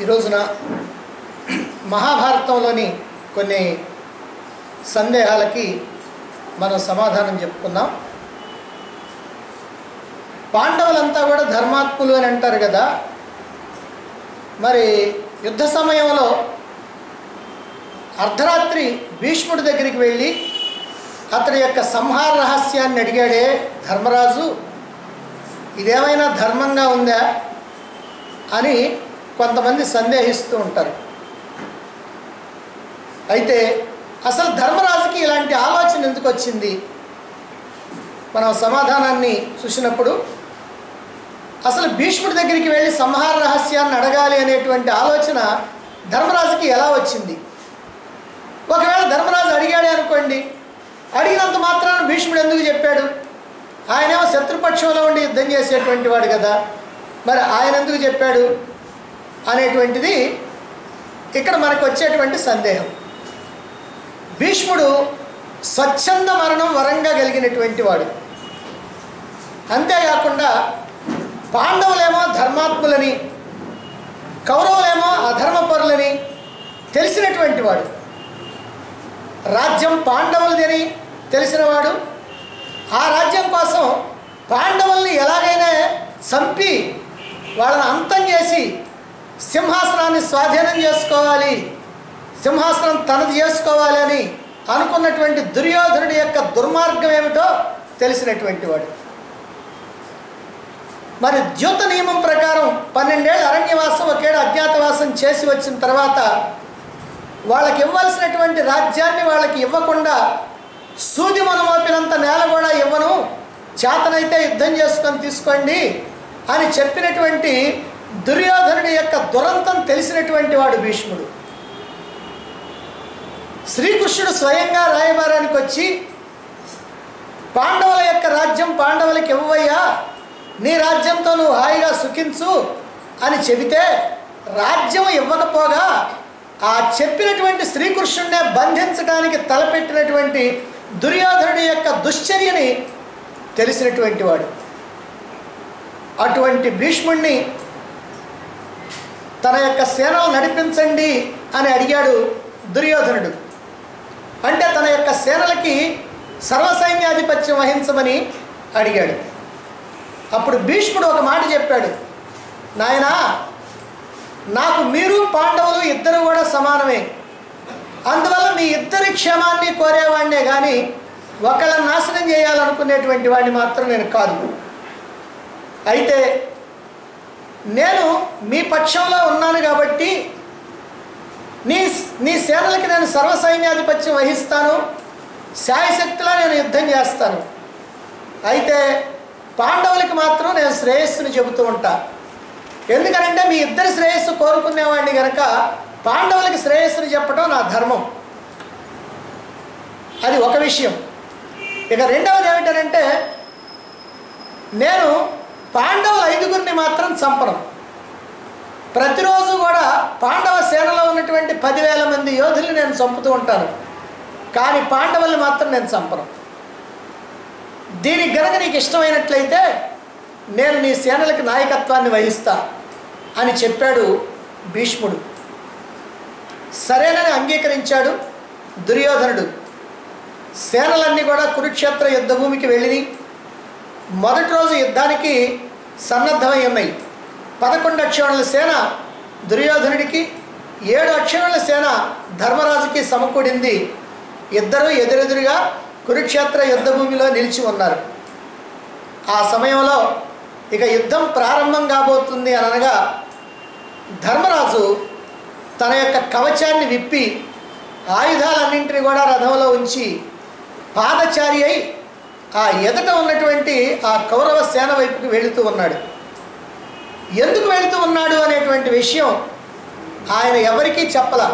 ఈ రోజున మహాభారతంలోని కొన్ని సందేహాలకి మనం సమాధానం చెప్పుకుందాం. పాండవులంతా కూడా ధర్మాత్ములు అని అంటారు కదా. మరి యుద్ధ సమయంలో అర్ధరాత్రి భీష్ముడి దగ్గరికి వెళ్ళి అతడి యొక్క సంహార రహస్యాన్ని అడిగాడే ధర్మరాజు, ఇదేమైనా ధర్మంగా ఉందా అని కొంతమంది సందేహిస్తూ ఉంటారు. అయితే అసలు ధర్మరాజుకి ఇలాంటి ఆలోచన ఎందుకు వచ్చింది? మనం సమాధానాన్ని చూసినప్పుడు అసలు భీష్ముడి దగ్గరికి వెళ్ళి సంహార రహస్యాన్ని అడగాలి అనేటువంటి ఆలోచన ధర్మరాజుకి ఎలా వచ్చింది? ఒకవేళ ధర్మరాజు అడిగాడే అనుకోండి, అడిగినంత మాత్రాన భీష్ముడు ఎందుకు చెప్పాడు? ఆయనేమో శత్రుపక్షంలో ఉండి యుద్ధం చేసేటువంటి వాడు కదా, మరి ఆయన ఎందుకు చెప్పాడు అనేటువంటిది ఇక్కడ మనకు వచ్చేటువంటి సందేహం. భీష్ముడు స్వచ్ఛంద మరణం వరంగా కలిగినటువంటి వాడు. అంతేకాకుండా పాండవులేమో ధర్మాత్ములని, కౌరవులేమో అధర్మపరులని తెలిసినటువంటి వాడు. రాజ్యం పాండవులదని తెలిసినవాడు. ఆ రాజ్యం కోసం పాండవుల్ని ఎలాగైనా చంపి వాళ్ళని అంతం చేసి సింహాసనాన్ని స్వాధీనం చేసుకోవాలి, సింహాసనం తనది చేసుకోవాలి అని అనుకున్నటువంటి దుర్యోధనుడి యొక్క దుర్మార్గం ఏమిటో తెలిసినటువంటి వాడు. మరి ద్యూత నియమం ప్రకారం 12 ఏళ్ళ అరణ్యవాసం, 1 ఏడు అజ్ఞాతవాసం చేసి వచ్చిన తర్వాత వాళ్ళకి ఇవ్వాల్సినటువంటి రాజ్యాన్ని వాళ్ళకి ఇవ్వకుండా సూది మనం మోపినంత నేల కూడా ఇవ్వను, చేతనైతే యుద్ధం చేసుకొని తీసుకోండి అని చెప్పినటువంటి దుర్యోధనుడి యొక్క దురంతం తెలిసినటువంటి వాడు భీష్ముడు. శ్రీకృష్ణుడు స్వయంగా రాయబారానికి వచ్చి పాండవుల యొక్క రాజ్యం పాండవులకి ఇవ్వయ్యా, నీ రాజ్యంతో నువ్వు హాయిగా సుఖించు అని చెబితే రాజ్యం ఇవ్వకపోగా ఆ చెప్పినటువంటి శ్రీకృష్ణుడినే బంధించడానికి తలపెట్టినటువంటి దుర్యోధనుడి యొక్క దుశ్చర్యని తెలిసినటువంటి వాడు. అటువంటి భీష్ముడిని తన యొక్క సేనలు నడిపించండి అని అడిగాడు దుర్యోధనుడు. అంటే తన యొక్క సేనలకి సర్వసైన్యాధిపత్యం వహించమని అడిగాడు. అప్పుడు భీష్ముడు ఒక మాట చెప్పాడు, నాయనా, నాకు మీరు పాండవులు ఇద్దరు కూడా సమానమే, అందువల్ల మీ ఇద్దరి క్షేమాన్ని కోరేవాడినే కానీ ఒకళ్ళని నాశనం చేయాలనుకునేటువంటి వాడిని మాత్రం నేను కాదు. అయితే నేను మీ పక్షంలో ఉన్నాను కాబట్టి నీ సేనలకి నేను సర్వసైన్యాధిపత్యం వహిస్తాను, శాయశక్తిలో నేను యుద్ధం చేస్తాను. అయితే పాండవులకి మాత్రం నేను శ్రేయస్సుని చెబుతూ ఉంటా. ఎందుకనంటే మీ ఇద్దరి శ్రేయస్సు కోరుకునేవాడిని కనుక పాండవులకి శ్రేయస్సుని చెప్పడం నా ధర్మం. అది ఒక విషయం. ఇక రెండవది ఏమిటంటే, నేను పాండవుల 5గురిని మాత్రం చంపను. ప్రతిరోజు కూడా పాండవ సేనలో ఉన్నటువంటి 10,000 మంది యోధుల్ని నేను చంపుతూ ఉంటాను, కానీ పాండవుల్ని మాత్రం నేను చంపను. దీనికి గనక నీకు ఇష్టమైనట్లయితే నేను నీ సేనలకి నాయకత్వాన్ని వహిస్తా అని చెప్పాడు భీష్ముడు. సరేనని అంగీకరించాడు దుర్యోధనుడు. సేనలన్నీ కూడా కురుక్షేత్ర యుద్ధభూమికి వెళ్ళి మొదటి రోజు యుద్ధానికి సన్నద్ధమై ఉన్నాయి. 11 అక్షౌహిణుల సేన దుర్యోధనుడికి, 7 అక్షౌహిణుల సేన ధర్మరాజుకి సమకూడింది. ఇద్దరూ ఎదురెదురుగా కురుక్షేత్ర యుద్ధభూమిలో నిలిచి ఉన్నారు. ఆ సమయంలో ఇక యుద్ధం ప్రారంభం కాబోతుంది అనగా ధర్మరాజు తన యొక్క కవచాన్ని విప్పి ఆయుధాలన్నింటినీ కూడా రథంలో ఉంచి పాదచారి అయి ఆ ఎదుట ఉన్నటువంటి ఆ కౌరవ సేన వైపుకి వెళుతూ ఉన్నాడు. ఎందుకు వెళుతూ ఉన్నాడు అనేటువంటి విషయం ఆయన ఎవరికీ చెప్పలా.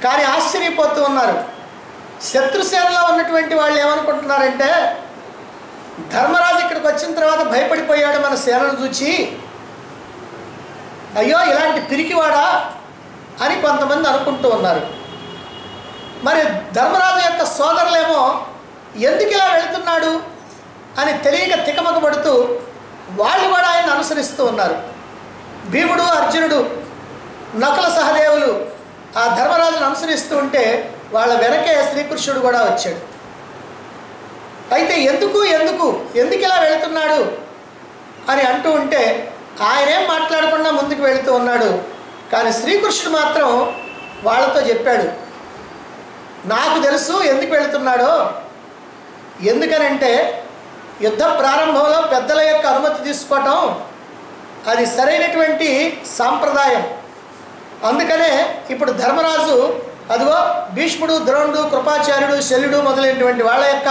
కానీ ఆశ్చర్యపోతూ ఉన్నారు. శత్రుసేనలో ఉన్నటువంటి వాళ్ళు ఏమనుకుంటున్నారంటే, ధర్మరాజు ఇక్కడికి వచ్చిన తర్వాత భయపడిపోయాడు మన సేనను చూచి, అయ్యో ఇలాంటి పిరికివాడా అని కొంతమంది అనుకుంటూ ఉన్నారు. మరి ధర్మరాజు యొక్క సోదరులేమో ఎందుకు ఇలా వెళుతున్నాడు అని తెలియక తికమకబడుతూ వాళ్ళు కూడా ఆయన అనుసరిస్తూ ఉన్నారు. భీముడు, అర్జునుడు నకుల సహదేవులు ఆ ధర్మరాజును అనుసరిస్తూ ఉంటే వాళ్ళ వెనకే శ్రీకృష్ణుడు కూడా వచ్చాడు. అయితే ఎందుకు ఇలా వెళుతున్నాడు అని అంటూ ఉంటే ఆయనేం మాట్లాడకుండా ముందుకు వెళుతూ ఉన్నాడు. కానీ శ్రీకృష్ణుడు మాత్రం వాళ్ళతో చెప్పాడు, నాకు తెలుసు ఎందుకు వెళుతున్నాడో. ఎందుకనంటే యుద్ధ ప్రారంభంలో పెద్దల యొక్క అనుమతి తీసుకోవటం అది సరైనటువంటి సాంప్రదాయం. అందుకనే ఇప్పుడు ధర్మరాజు అదిగో భీష్ముడు, ద్రోణుడు, కృపాచార్యుడు, శల్యుడు మొదలైనటువంటి వాళ్ళ యొక్క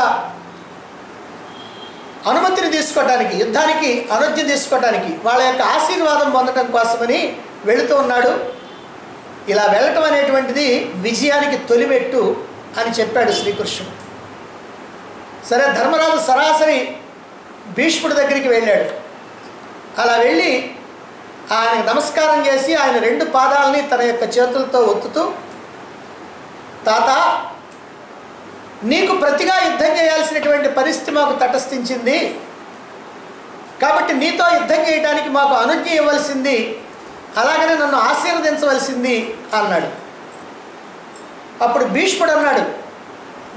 అనుమతిని తీసుకోవటానికి, యుద్ధానికి అనుజ్ఞ తీసుకోవటానికి, వాళ్ళ యొక్క ఆశీర్వాదం పొందడం కోసమని వెళుతూ ఉన్నాడు. ఇలా వెళ్ళటం అనేటువంటిది విజయానికి తొలిమెట్టు అని చెప్పాడు శ్రీకృష్ణుడు. సరే, ధర్మరాజు సరాసరి భీష్ముడి దగ్గరికి వెళ్ళాడు. అలా వెళ్ళి ఆయనకు నమస్కారం చేసి ఆయన 2 పాదాలని తన యొక్క చేతులతో ఒత్తుతూ, తాత, నీకు ప్రతిగా యుద్ధం చేయాల్సినటువంటి పరిస్థితి మాకు తటస్థించింది, కాబట్టి నీతో యుద్ధం చేయడానికి మాకు అనుజ్ఞ ఇవ్వాల్సింది, అలాగనే నన్ను ఆశీర్వదించవలసింది అన్నాడు. అప్పుడు భీష్ముడు అన్నాడు,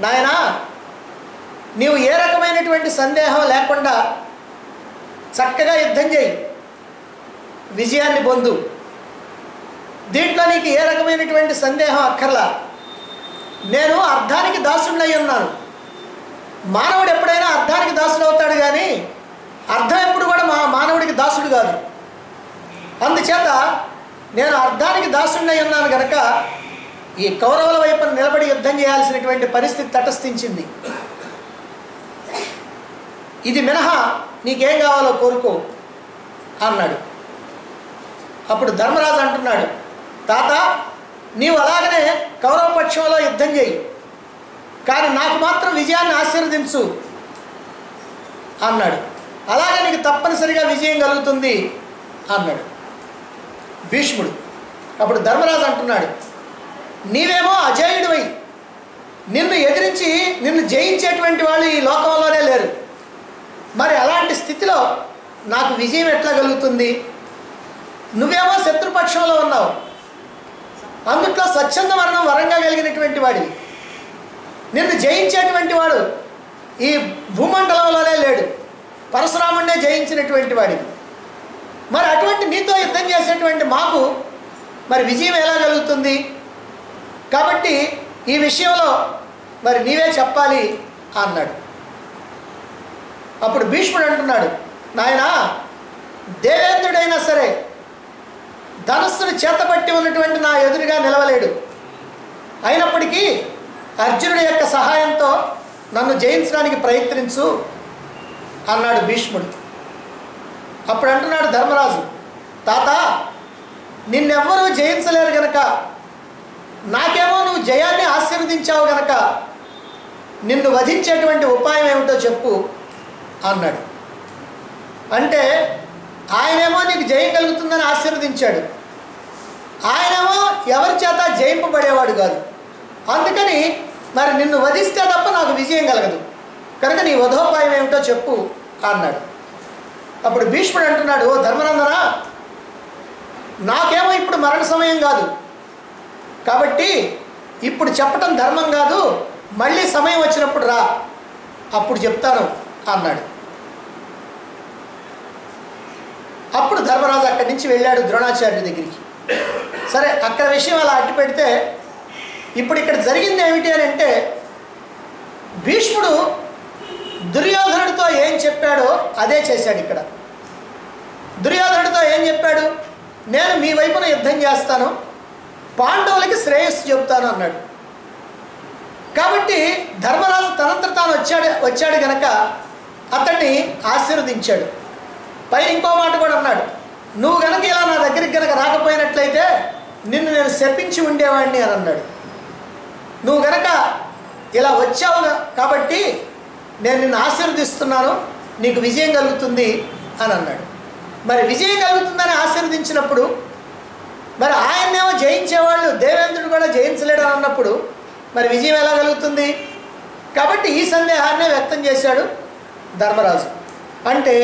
నాయనా, నీవు ఏ రకమైనటువంటి సందేహం లేకుండా చక్కగా యుద్ధం చేయి, విజయాన్ని పొందు. దీంట్లో నీకు ఏ రకమైనటువంటి సందేహం అక్కర్లా. నేను అర్ధానికి దాసుడినై ఉన్నాను. మానవుడు ఎప్పుడైనా అర్ధానికి దాసుడు అవుతాడు, కానీ అర్ధం ఎప్పుడు కూడా మానవుడికి దాసుడు కాదు. అందుచేత నేను అర్ధానికి దాసుడినై ఉన్నాను కనుక ఈ కౌరవుల వైపున నిలబడి యుద్ధం చేయాల్సినటువంటి పరిస్థితి తటస్థించింది. ఇది మినహా నీకేం కావాలో కోరుకో అన్నాడు. అప్పుడు ధర్మరాజు అంటున్నాడు, తాత, నీవు అలాగనే కౌరవ పక్షంలో యుద్ధం చేయి, కానీ నాకు మాత్రం విజయాన్ని ఆశీర్వదించు అన్నాడు. అలాగే నీకు తప్పనిసరిగా విజయం కలుగుతుంది అన్నాడు భీష్ముడు. అప్పుడు ధర్మరాజు అంటున్నాడు, నీవేమో అజేయుడివై, నిన్ను ఎదిరించి నిన్ను జయించేటువంటి వాళ్ళు ఈ లోకంలోనే లేరు. మరి అలాంటి స్థితిలో నాకు విజయం ఎట్లా కలుగుతుంది? నువ్వేమో శత్రుపక్షంలో ఉన్నావు, అందుట్లో స్వచ్ఛంద మరణం వరంగా కలిగినటువంటి వాడివి. నిన్ను జయించేటువంటి వాడు ఈ భూమండలంలోనే లేడు, పరశురాముడినే జయించినటువంటి వాడివి. మరి అటువంటి నీతో యుద్ధం చేసేటువంటి మాకు మరి విజయం ఎలా కలుగుతుంది? కాబట్టి ఈ విషయంలో మరి నీవే చెప్పాలి అన్నాడు. అప్పుడు భీష్ముడు అంటున్నాడు, నాయనా, దేవేంద్రుడైనా సరే ధనుస్సును చేతపట్టి ఉన్నటువంటి నా ఎదురుగా నిలవలేడు. అయినప్పటికీ అర్జునుడి యొక్క సహాయంతో నన్ను జయించడానికి ప్రయత్నించు అన్నాడు భీష్ముడు. అప్పుడు అంటున్నాడు ధర్మరాజు, తాత, నిన్నెవ్వరూ జయించలేరు గనక, నాకేమో నువ్వు జయాన్ని ఆశీర్వదించావు గనక నిన్ను వధించేటువంటి ఉపాయం ఏమిటో చెప్పు అన్నాడు. అంటే ఆయనేమో నీకు జయం కలుగుతుందని ఆశీర్వదించాడు, ఆయనేమో ఎవరి చేత జయింపబడేవాడు కాదు. అందుకని మరి నిన్ను వధిస్తే తప్ప నాకు విజయం కలగదు, కనుక నీ వధోపాయం ఏమిటో చెప్పు అన్నాడు. అప్పుడు భీష్ముడు అంటున్నాడు, ఓ ధర్మనందన, నాకేమో ఇప్పుడు మరణ సమయం కాదు, కాబట్టి ఇప్పుడు చెప్పటం ధర్మం కాదు, మళ్ళీ సమయం వచ్చినప్పుడు రా, అప్పుడు చెప్తాను అన్నాడు. అప్పుడు ధర్మరాజు అక్కడి నుంచి వెళ్ళాడు ద్రోణాచార్యుడి దగ్గరికి. సరే, అక్కడ విషయం అలా అట్టి పెడితే ఇప్పుడు ఇక్కడ జరిగింది ఏమిటి అని అంటే, భీష్ముడు దుర్యోధనుడితో ఏం చెప్పాడో అదే చేశాడు. ఇక్కడ దుర్యోధనుడితో ఏం చెప్పాడు? నేను మీ వైపున యుద్ధం చేస్తాను, పాండవులకి శ్రేయస్సు చెబుతాను అన్నాడు. కాబట్టి ధర్మరాజు తనంతట తాను వచ్చాడు గనక అతన్ని ఆశీర్వదించాడు. పైన ఇంకో మాట కూడా అన్నాడు, నువ్వు గనక ఇలా నా దగ్గరికి గనక రాకపోయినట్లయితే నిన్ను నేను శపించి ఉండేవాడిని అని అన్నాడు. నువ్వు గనక ఇలా వచ్చావు కాబట్టి నేను నిన్ను ఆశీర్వదిస్తున్నాను, నీకు విజయం కలుగుతుంది అని అన్నాడు. మరి విజయం కలుగుతుందని ఆశీర్వదించినప్పుడు మరి ఆయన్నేమో జయించేవాళ్ళు దేవేంద్రుడు కూడా జయించలేడు అని అన్నప్పుడు మరి విజయం ఎలా కలుగుతుంది? కాబట్టి ఈ సందేహాన్నే వ్యక్తం చేశాడు ధర్మరాజు. అంటే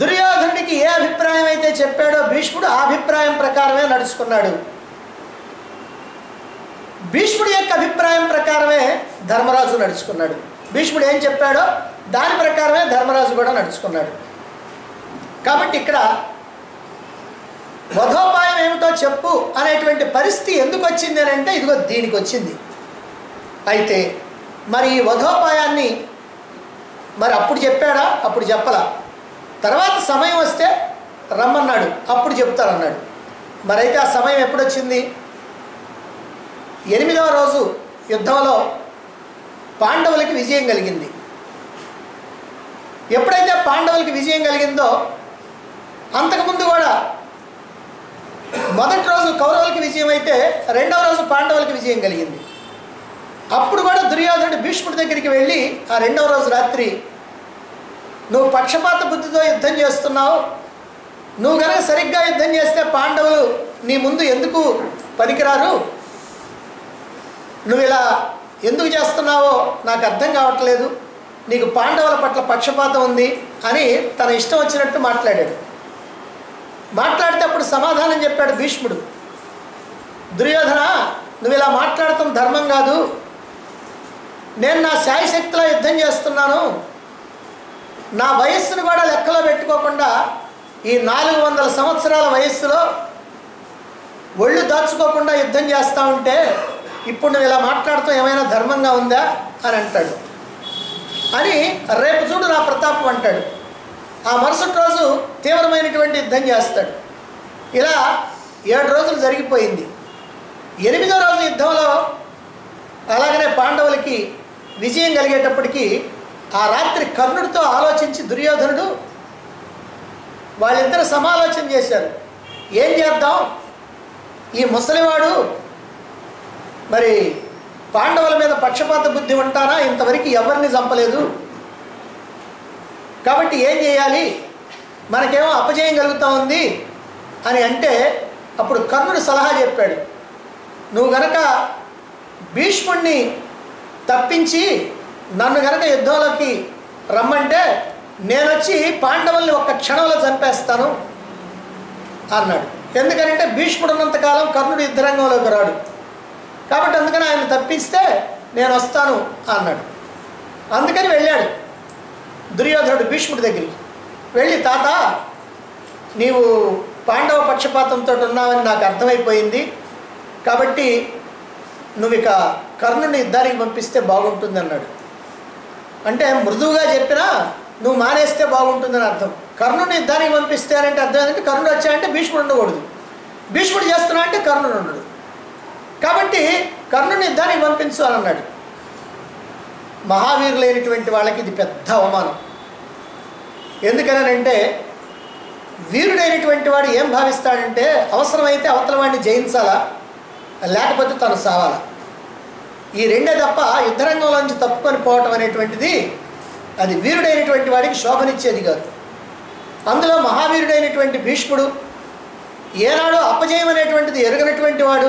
దుర్యోధనుడికి ఏ అభిప్రాయం అయితే చెప్పాడో భీష్ముడు ఆ అభిప్రాయం ప్రకారమే నడుచుకున్నాడు. నడుచుకున్నాడు. భీష్ముడి యొక్క అభిప్రాయం ప్రకారమే ధర్మరాజు నడుచుకున్నాడు. భీష్ముడు ఏం చెప్పాడో దాని ప్రకారమే ధర్మరాజు కూడా నడుచుకున్నాడు. కాబట్టి ఇక్కడ వధోపాయం ఏమిటో చెప్పు అనేటువంటి పరిస్థితి ఎందుకు వచ్చింది అని అంటే ఇదిగో దీనికి వచ్చింది. అయితే మరి ఈ వధోపాయాన్ని మరి అప్పుడు చెప్పాడా? అప్పుడు చెప్పలా. తర్వాత సమయం వస్తే రమ్మన్నాడు, అప్పుడు చెప్తారన్నాడు. మరైతే ఆ సమయం ఎప్పుడు వచ్చింది? 8వ రోజు యుద్ధంలో పాండవులకి విజయం కలిగింది. ఎప్పుడైతే పాండవులకి విజయం కలిగిందో అంతకుముందు కూడా మొదటి రోజు కౌరవులకి విజయం అయితే 2వ రోజు పాండవులకి విజయం కలిగింది. అప్పుడు కూడా దుర్యోధనుడు భీష్ముడి దగ్గరికి వెళ్ళి ఆ 2వ రోజు రాత్రి, నువ్వు పక్షపాత బుద్ధితో యుద్ధం చేస్తున్నావు, నువ్వు కనుక సరిగ్గా యుద్ధం చేస్తే పాండవులు నీ ముందు ఎందుకు పనికిరారు, నువ్వు ఇలా ఎందుకు చేస్తున్నావో నాకు అర్థం కావట్లేదు, నీకు పాండవుల పట్ల పక్షపాతం ఉంది అని తన ఇష్టం వచ్చినట్టు మాట్లాడాడు. మాట్లాడితే అప్పుడు సమాధానం చెప్పాడు భీష్ముడు, దుర్యోధన నువ్వు ఇలా మాట్లాడటం ధర్మం కాదు, నేను నా శాయశక్తిలో యుద్ధం చేస్తున్నాను, నా వయస్సును కూడా లెక్కలో పెట్టుకోకుండా ఈ 400 సంవత్సరాల వయస్సులో ఒళ్ళు దాచుకోకుండా యుద్ధం చేస్తూ ఉంటే ఇప్పుడు నువ్వు ఇలా మాట్లాడటం ఏమైనా ధర్మంగా ఉందా అని అంటాడు. అని రేపు చూడు నా ప్రతాపం అంటాడు. ఆ మరుసటి రోజు తీవ్రమైనటువంటి యుద్ధం చేస్తాడు. ఇలా 7 రోజులు జరిగిపోయింది. 8వ రోజు యుద్ధంలో అలాగనే పాండవులకి విజయం కలిగేటప్పటికీ ఆ రాత్రి కర్ణుడితో ఆలోచించి దుర్యోధనుడు వాళ్ళిద్దరు సమాలోచన చేశారు. ఏం చేద్దాం, ఈ ముసలివాడు మరి పాండవుల మీద పక్షపాత బుద్ధి ఉంటానా, ఇంతవరకు ఎవరిని చంపలేదు, కాబట్టి ఏం చేయాలి, మనకేమో అపజయం కలుగుతూ ఉంది అని అంటే అప్పుడు కర్ణుడు సలహా చెప్పాడు, నువ్వు గనక భీష్ముడిని తప్పించి నన్ను గనక యుద్ధంలోకి రమ్మంటే నేను వచ్చి పాండవుల్ని ఒక్క క్షణంలో చంపేస్తాను అన్నాడు. ఎందుకంటే భీష్ముడు ఉన్నంతకాలం కర్ణుడు యుద్ధరంగంలోకి రాడు, కాబట్టి అందుకని ఆయన తప్పిస్తే నేను వస్తాను అన్నాడు. అందుకని వెళ్ళాడు దుర్యోధనుడు భీష్ముడి దగ్గరికి వెళ్ళి, తాత నీవు పాండవ పక్షపాతంతో ఉన్నావని నాకు అర్థమైపోయింది, కాబట్టి నువ్వు ఇక కర్ణుడిని యుద్ధానికి పంపిస్తే బాగుంటుంది అన్నాడు. అంటే మృదువుగా చెప్పినా నువ్వు మానేస్తే బాగుంటుందని అర్థం. కర్ణుడిని యుద్ధానికి పంపిస్తే అంటే అర్థం ఏంటంటే కర్ణుడు వచ్చాయంటే భీష్ముడు ఉండకూడదు, భీష్ముడు చేస్తున్నా అంటే కర్ణుడు ఉండడు, కాబట్టి కర్ణుడిని యుద్ధానికి పంపించు అని అన్నాడు. మహావీరులైనటువంటి వాళ్ళకి ఇది పెద్ద అవమానం. ఎందుకనంటే వీరుడైనటువంటి వాడు ఏం భావిస్తాడంటే అవసరమైతే అవతల వాడిని జయించాలా, లేకపోతే తను సావాలా, ఈ రెండే తప్ప యుద్ధరంగంలోంచి తప్పుకొని పోవటం అనేటువంటిది అది వీరుడైనటువంటి వాడికి శోభనిచ్చేది కాదు. అందులో మహావీరుడైనటువంటి భీష్ముడు ఏనాడో అపజయం అనేటువంటిది ఎరుగనటువంటి వాడు,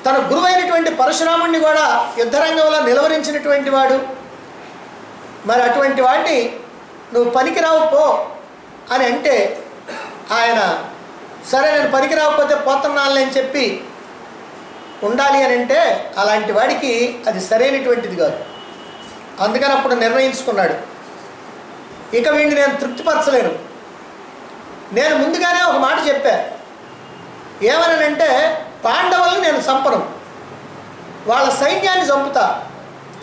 తన గురువైనటువంటి పరశురాముడిని కూడా యుద్ధరంగంలో నిలవరించినటువంటి వాడు, మరి అటువంటి వాడిని నువ్వు పనికిరావు పో అని అంటే ఆయన సరే నేను పనికిరాకపోతే పోతున్నానులే అని చెప్పి ఉండాలి అని అంటే అలాంటి వాడికి అది సరైనటువంటిది కాదు. అందుకని అప్పుడు నిర్ణయించుకున్నాడు, ఇక వీడిని నేను తృప్తిపరచలేను, నేను ముందుగానే ఒక మాట చెప్పా, ఏమనంటే పాండవుల్ని నేను చంపను, వాళ్ళ సైన్యాన్ని చంపుతా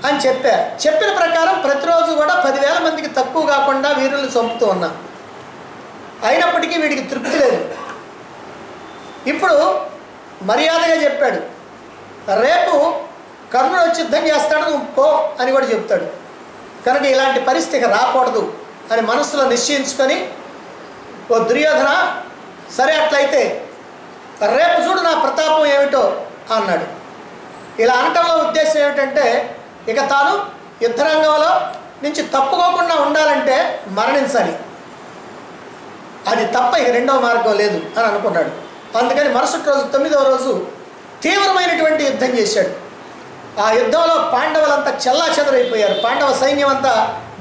అని చెప్పిన ప్రకారం ప్రతిరోజు కూడా 10,000 మందికి తక్కువ కాకుండా వీరుల్ని చంపుతూ ఉన్నా. అయినప్పటికీ వీడికి తృప్తి లేదు. ఇప్పుడు మర్యాదగా చెప్పాడు, రేపు కర్ణుడు వచ్చి యుద్ధం చేస్తాడు, నువ్వు పో అని కూడా చెప్తాడు. కనుక ఇలాంటి పరిస్థితి రాకూడదు అని మనసులో నిశ్చయించుకొని, ఓ దుర్యోధన సరే అట్లయితే రేపు చూడు నా ప్రతాపం ఏమిటో అన్నాడు. ఇలా అనటంలో ఉద్దేశం ఏమిటంటే ఇక తాను యుద్ధరంగంలో నుంచి తప్పుకోకుండా ఉండాలంటే మరణించాలి, అది తప్ప ఇక రెండవ మార్గం లేదు అని అనుకున్నాడు. అందుకని మరుసటి రోజు 9వ రోజు తీవ్రమైనటువంటి యుద్ధం చేశాడు. ఆ యుద్ధంలో పాండవులంతా చెల్లాచెదరైపోయారు. పాండవ సైన్యం అంతా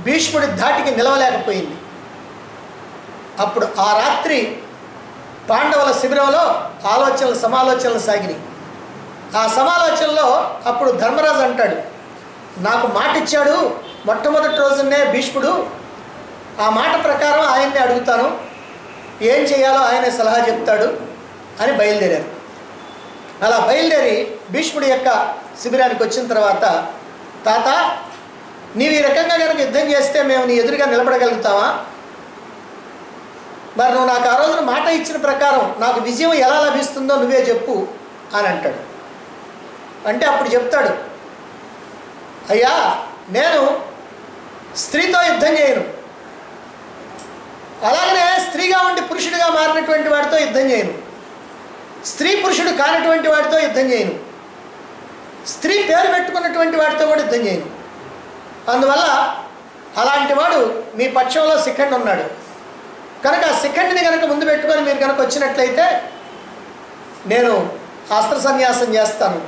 భీష్ముడి ధాటికి నిలవలేకపోయింది. అప్పుడు ఆ రాత్రి పాండవుల శిబిరంలో సమాలోచనలు సాగినాయి. ఆ సమాలోచనలో అప్పుడు ధర్మరాజు అంటాడు, నాకు మాట ఇచ్చాడు మొట్టమొదటి రోజునే భీష్ముడు, ఆ మాట ప్రకారం ఆయన్నే అడుగుతాను, ఏం చేయాలో ఆయనే సలహా చెప్తాడు అని బయలుదేరారు. అలా బయలుదేరి భీష్ముడి యొక్క శిబిరానికి వచ్చిన తర్వాత, తాత నీవు ఈ రకంగా కనుక యుద్ధం చేస్తే మేము నీ ఎదురుగా నిలబడగలుగుతావా? మరి నువ్వు నాకు ఆ రోజున మాట ఇచ్చిన ప్రకారం నాకు విజయం ఎలా లభిస్తుందో నువ్వే చెప్పు అని అంటాడు. అంటే అప్పుడు చెప్తాడు, అయ్యా నేను స్త్రీతో యుద్ధం చేయను, అలాగనే స్త్రీగా ఉండి పురుషుడిగా మారినటువంటి వాడితో యుద్ధం చేయను, స్త్రీ పురుషుడు కానటువంటి వాడితో యుద్ధం చేయను, స్త్రీ పేరు పెట్టుకున్నటువంటి వాడితో కూడా యుద్ధం చేయను. అందువల్ల అలాంటి వాడు మీ పక్షంలో శిఖండి ఉన్నాడు కనుక ఆ శిఖండిని కనుక ముందు పెట్టుకొని మీరు కనుక వచ్చినట్లయితే నేను అస్త్ర సన్యాసం చేస్తాను,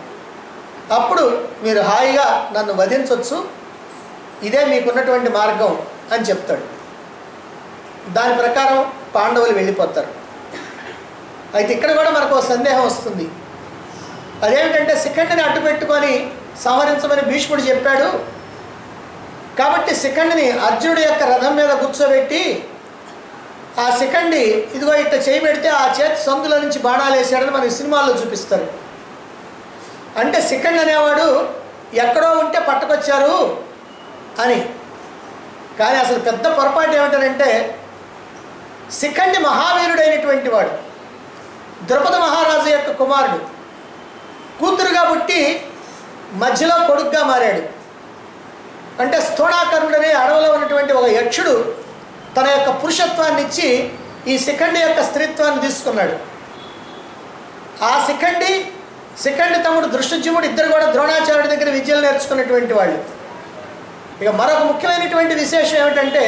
అప్పుడు మీరు హాయిగా నన్ను వధించవచ్చు, ఇదే మీకున్నటువంటి మార్గం అని చెప్తాడు. దాని ప్రకారం పాండవులు వెళ్ళిపోతారు. అయితే ఇక్కడ కూడా మనకు ఒక సందేహం వస్తుంది. అదేమిటంటే శిఖండిని అడ్డు పెట్టుకొని సంహరించమని భీష్ముడు చెప్పాడు కాబట్టి శిఖండిని అర్జునుడి యొక్క రథం మీద కూర్చోబెట్టి ఆ శిఖండి ఇదిగో ఇట్ట చేయి పెడితే ఆ చేతి సందుల నుంచి బాణాలు వేసాడని మనకి సినిమాల్లో చూపిస్తారు. అంటే శిఖండి అనేవాడు ఎక్కడో ఉంటే పట్టుకొచ్చారు అని. కానీ అసలు పెద్ద పొరపాటు ఏమిటంటే శిఖండి మహావీరుడైనటువంటి వాడు, ద్రౌపద మహారాజు యొక్క కుమారుడు, కూతురుగా పుట్టి మధ్యలో కొడుకుగా మారాడు. అంటే స్థూణాకర్ణుడనే అడవిలో ఉన్నటువంటి ఒక యక్షుడు తన యొక్క పురుషత్వాన్ని ఇచ్చి ఈ శిఖండి యొక్క స్త్రీత్వాన్ని తీసుకున్నాడు. ఆ శిఖండి తమ్ముడు దృష్టజ్యుముడు ఇద్దరు కూడా ద్రోణాచార్యుడి దగ్గర విద్యలు నేర్చుకున్నటువంటి వాళ్ళు. ఇక మరొక ముఖ్యమైనటువంటి విశేషం ఏమిటంటే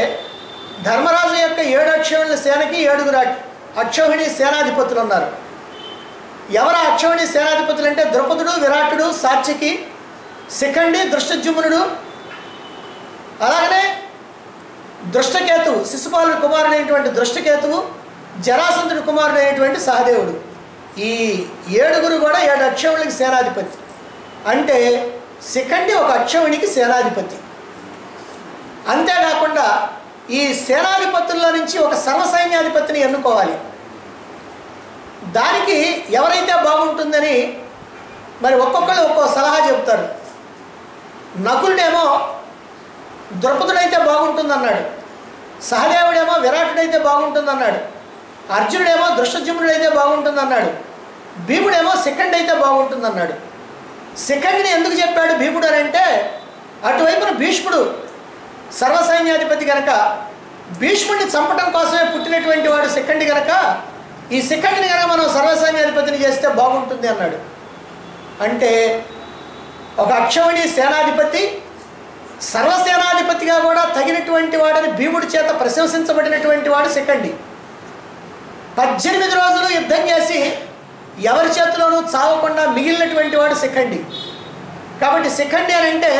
ధర్మరాజు యొక్క 7 అక్షౌహిణుల సేనకి 7 అక్షౌహిణి సేనాధిపతులు ఉన్నారు. ఎవరు అక్షౌహిణి సేనాధిపతులు అంటే ద్రౌపదుడు, విరాటుడు, సాత్యకి, శిఖండి, దృష్టజ్యుమ్నుడు, అలాగనే దృష్టకేతువు, శిశుపాలుడి కుమారుడైనటువంటి దృష్టకేతువు, జరాసంధుడి కుమారుడైనటువంటి సహదేవుడు. ఈ 7 కూడా 7 అక్షౌహిణులకి సేనాధిపతి. అంటే శిఖండి ఒక అక్షౌహిణికి సేనాధిపతి. అంతేకాకుండా ఈ సేనాధిపతుల్లో నుంచి ఒక సర్వసైన్యాధిపతిని ఎన్నుకోవాలి. దానికి ఎవరైతే బాగుంటుందని మరి ఒక్కొక్కరు ఒక్కో సలహా చెబుతారు. నకులుడేమో ద్రౌపదుడైతే బాగుంటుందన్నాడు, సహదేవుడేమో విరాటుడైతే బాగుంటుందన్నాడు, అర్జునుడేమో దృష్టజ్యుమ్నుడైతే బాగుంటుందన్నాడు, భీముడేమో శిఖండి అయితే బాగుంటుందన్నాడు. శిఖండిని ఎందుకు చెప్పాడు భీముడు అని అంటే అటువైపున భీష్ముడు సర్వసైన్యాధిపతి కనుక భీష్ముడిని చంపడం కోసమే పుట్టినటువంటి వాడు శిఖండి కనుక ఈ శిఖండిని కనుక మనం సర్వసైన్యాధిపతిని చేస్తే బాగుంటుంది అన్నాడు. అంటే ఒక అక్షౌహిణి సేనాధిపతి సర్వసేనాధిపతిగా కూడా తగినటువంటి వాడని భీముడి చేత ప్రశంసించబడినటువంటి వాడు శిఖండి. 18 రోజులు యుద్ధం చేసి ఎవరి చేతిలోనూ చావకుండా మిగిలినటువంటి వాడు శిఖండి. కాబట్టి శిఖండి అని అంటే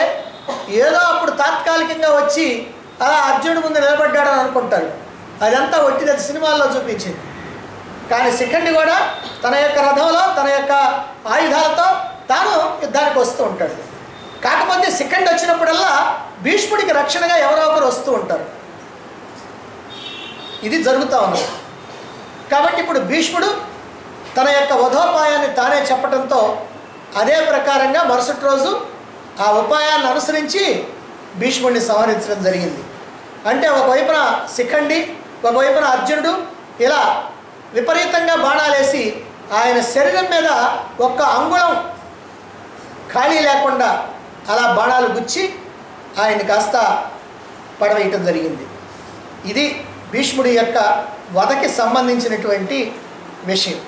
ఏదో అప్పుడు తాత్కాలికంగా వచ్చి అలా అర్జునుడి ముందు నిలబడ్డాడని అనుకుంటారు. అదంతా ఒట్టిది, అది సినిమాల్లో చూపించింది. కానీ శిఖండి కూడా తన యొక్క రథంలో తన యొక్క ఆయుధాలతో తాను యుద్ధానికి వస్తూ ఉంటాడు. కాకపోతే శిఖండి వచ్చినప్పుడల్లా భీష్ముడికి రక్షణగా ఎవరో ఒకరు వస్తూ ఉంటారు. ఇది జరుగుతూ ఉంది. కాబట్టి ఇప్పుడు భీష్ముడు తన యొక్క వధోపాయాన్ని తానే చెప్పడంతో అదే ప్రకారంగా మరుసటి రోజు ఆ ఉపాయాన్ని అనుసరించి భీష్ముడిని సంహరించడం జరిగింది. అంటే ఒకవైపున శిఖండి, ఒకవైపున అర్జునుడు ఇలా విపరీతంగా బాణాలేసి ఆయన శరీరం మీద ఒక్క అంగుళం ఖాళీ లేకుండా అలా బాణాలు గుచ్చి ఆయన్ని కాస్త పడవేయటం జరిగింది. ఇది భీష్ముడి యొక్క వధకి సంబంధించినటువంటి విషయం.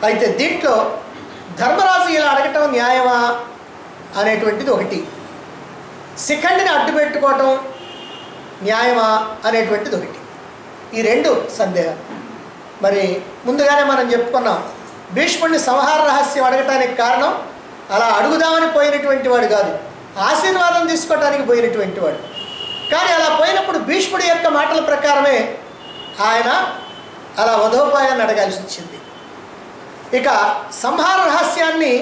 అయితే దీంట్లో ధర్మరాజు ఇలా అడగటం న్యాయమా అనేటువంటిది ఒకటి, శిఖండిని అడ్డు పెట్టుకోవటం న్యాయమా అనేటువంటిది ఒకటి. ఈ రెండు సందేహాలు. మరి ముందుగానే మనం చెప్పుకున్నాం, భీష్ముడిని సంహార రహస్యం అడగటానికి కారణం అలా అడుగుదామని పోయినటువంటి వాడు కాదు, ఆశీర్వాదం తీసుకోవటానికి పోయినటువంటి వాడు. కానీ అలా పోయినప్పుడు భీష్ముడి యొక్క మాటల ప్రకారమే ఆయన అలా వధోపాయాన్ని అడగాల్సి వచ్చింది. ఇక సంహార రహస్యాన్ని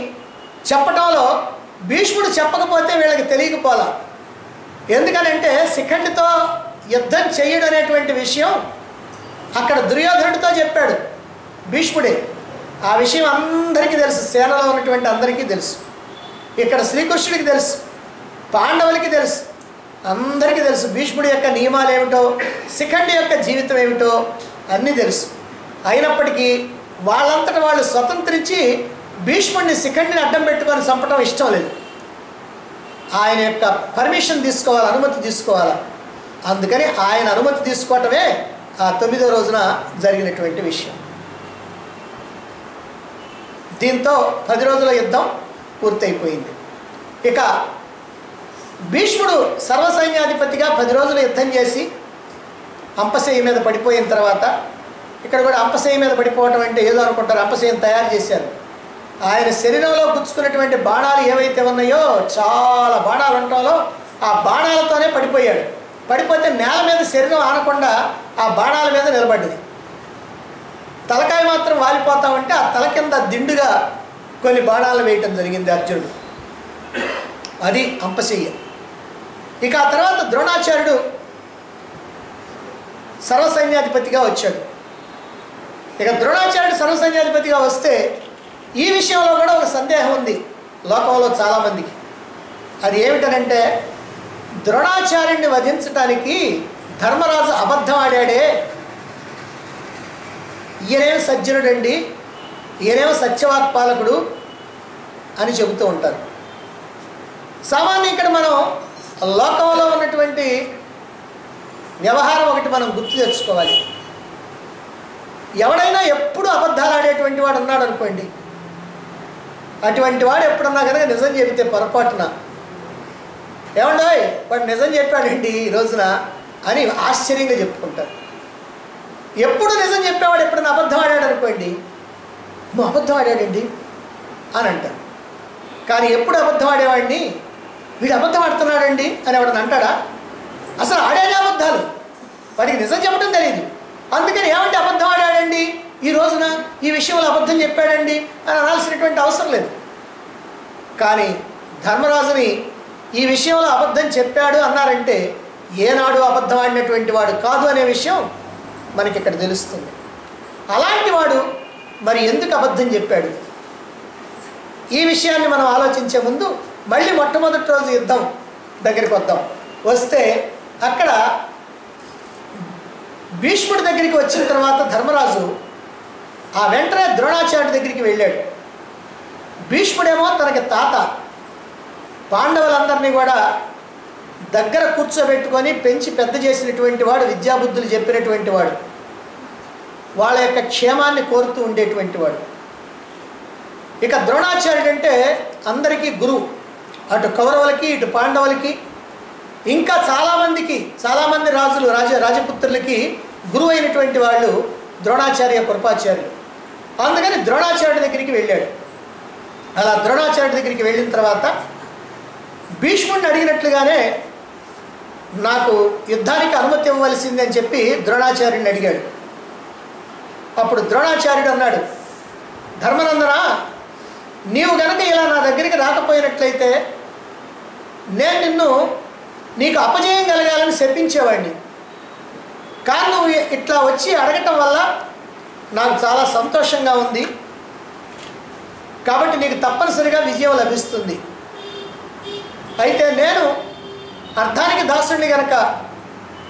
చెప్పటంలో భీష్ముడు చెప్పకపోతే వీళ్ళకి తెలియకపోలా. ఎందుకనంటే శిఖండితో యుద్ధం చేయడం అనేటువంటి విషయం అక్కడ దుర్యోధనుడితో చెప్పాడు భీష్ముడే. ఆ విషయం అందరికీ తెలుసు, సేనలో ఉన్నటువంటి అందరికీ తెలుసు. ఇక్కడ శ్రీకృష్ణుడికి తెలుసు, పాండవులకి తెలుసు, అందరికీ తెలుసు భీష్ముడి యొక్క నియమాలు ఏమిటో, శిఖండి యొక్క జీవితం ఏమిటో అన్నీ తెలుసు. అయినప్పటికీ వాళ్ళంతట వాళ్ళు స్వతంత్రించి భీష్ముడిని శిఖండిని అడ్డం పెట్టుకొని చంపడం ఇష్టం లేదు. ఆయన యొక్క పర్మిషన్ తీసుకోవాలి, అనుమతి తీసుకోవాలి. అందుకని ఆయన అనుమతి తీసుకోవటమే ఆ 9వ రోజున జరిగినటువంటి విషయం. దీంతో 10 రోజుల యుద్ధం పూర్తయిపోయింది. ఇక భీష్ముడు సర్వసైన్యాధిపతిగా 10 రోజులు యుద్ధం చేసి అంపశయ్య మీద పడిపోయిన తర్వాత, ఇక్కడ కూడా అంపశయ్య మీద పడిపోవటం అంటే ఏదో అనుకుంటారు, అంపశయ్యను తయారు చేశారు. ఆయన శరీరంలో గుచ్చుకున్నటువంటి బాణాలు ఏవైతే ఉన్నాయో చాలా బాణాలు ఉండటంలో ఆ బాణాలతోనే పడిపోయాడు. పడిపోతే నేల మీద శరీరం ఆనకుండా ఆ బాణాల మీద నిలబడ్డది. తలకాయ మాత్రం వాలిపోతా ఉంటే ఆ తల కింద దిండుగా కొన్ని బాణాలు వేయటం జరిగింది అర్జునుడు. అది అంపశయ్య. ఇక ఆ తర్వాత ద్రోణాచార్యుడు సర్వసైన్యాధిపతిగా వచ్చాడు. ఇక ద్రోణాచార్యుడు సర్వసైన్యాధిపతిగా వస్తే ఈ విషయంలో కూడా ఒక సందేహం ఉంది లోకంలో చాలామందికి. అది ఏమిటనంటే, ద్రోణాచార్యుడిని వధించడానికి ధర్మరాజు అబద్ధం ఆడాడే, ఈయనేమో సజ్జనుడండి, ఈయనేమో సత్యవాక్పాలకుడు అని చెబుతూ ఉంటారు. సామాన్యం ఇక్కడ మనం లోకంలో ఉన్నటువంటి వ్యవహారం ఒకటి మనం గుర్తు తెచ్చుకోవాలి. ఎవడైనా ఎప్పుడు అబద్ధాలు ఆడేటువంటి వాడు ఉన్నాడు అనుకోండి, అటువంటి వాడు ఎప్పుడన్నా కనుక నిజం చెబితే పొరపాటున ఏమండో వాడు నిజం చెప్పాడండి ఈ రోజున అని ఆశ్చర్యంగా చెప్పుకుంటారు. ఎప్పుడు నిజం చెప్పేవాడు ఎప్పుడన్నా అబద్ధం ఆడాడు అనుకోండి, నువ్వు అబద్ధం ఆడాడండి అని అంటారు. కానీ ఎప్పుడు అబద్ధం ఆడేవాడిని వీడు అబద్ధం ఆడుతున్నాడండి అని ఎవడని అంటాడా? అసలు ఆడేదే అబద్ధాలు, వాడికి నిజం చెప్పడం తెలియదు. అందుకని ఏమంటే అబద్ధం ఆడాడండి ఈ రోజున, ఈ విషయంలో అబద్ధం చెప్పాడండి అని అనాల్సినటువంటి అవసరం లేదు. కానీ ధర్మరాజుని ఈ విషయంలో అబద్ధం చెప్పాడు అన్నారంటే ఏనాడు అబద్ధం ఆడినటువంటి వాడు కాదు అనే విషయం మనకి ఇక్కడ తెలుస్తుంది. అలాంటి వాడు మరి ఎందుకు అబద్ధం చెప్పాడు? ఈ విషయాన్ని మనం ఆలోచించే ముందు మళ్ళీ మొట్టమొదటి రోజు యుద్ధం దగ్గరికి వస్తే అక్కడ భీష్ముడి దగ్గరికి వచ్చిన తర్వాత ధర్మరాజు ఆ వెంటనే ద్రోణాచార్యుడి దగ్గరికి వెళ్ళాడు. భీష్ముడేమో తనకి తాత, పాండవులందరినీ కూడా దగ్గర కూర్చోబెట్టుకొని పెంచి పెద్ద చేసినటువంటి వాడు, విద్యాబుద్ధులు చెప్పినటువంటి వాడు, వాళ్ళ యొక్క క్షేమాన్ని కోరుతూ ఉండేటువంటి వాడు. ఇక ద్రోణాచార్యుడు అంటే అందరికీ గురువు, అటు కౌరవులకి ఇటు పాండవులకి ఇంకా చాలామంది రాజపుత్రులకి గురువు అయినటువంటి వాళ్ళు ద్రోణాచార్య కృపాచార్యులు. అందుకని ద్రోణాచార్యుడి దగ్గరికి వెళ్ళాడు. అలా ద్రోణాచార్యుడి దగ్గరికి వెళ్ళిన తర్వాత భీష్ముడిని అడిగినట్లుగానే నాకు యుద్ధానికి అనుమతి ఇవ్వవలసింది అని చెప్పి ద్రోణాచార్యుడిని అడిగాడు. అప్పుడు ద్రోణాచార్యుడు అన్నాడు, ధర్మనందన, నీవు గనక ఇలా నా దగ్గరికి రాకపోయినట్లయితే నేను నీకు అపజయం కలగాలని శపించేవాడిని. కానీ నువ్వు ఇట్లా వచ్చి అడగటం వల్ల నాకు చాలా సంతోషంగా ఉంది. కాబట్టి నీకు తప్పనిసరిగా విజయం లభిస్తుంది. అయితే నేను అర్థానికి దాసుడిని కనుక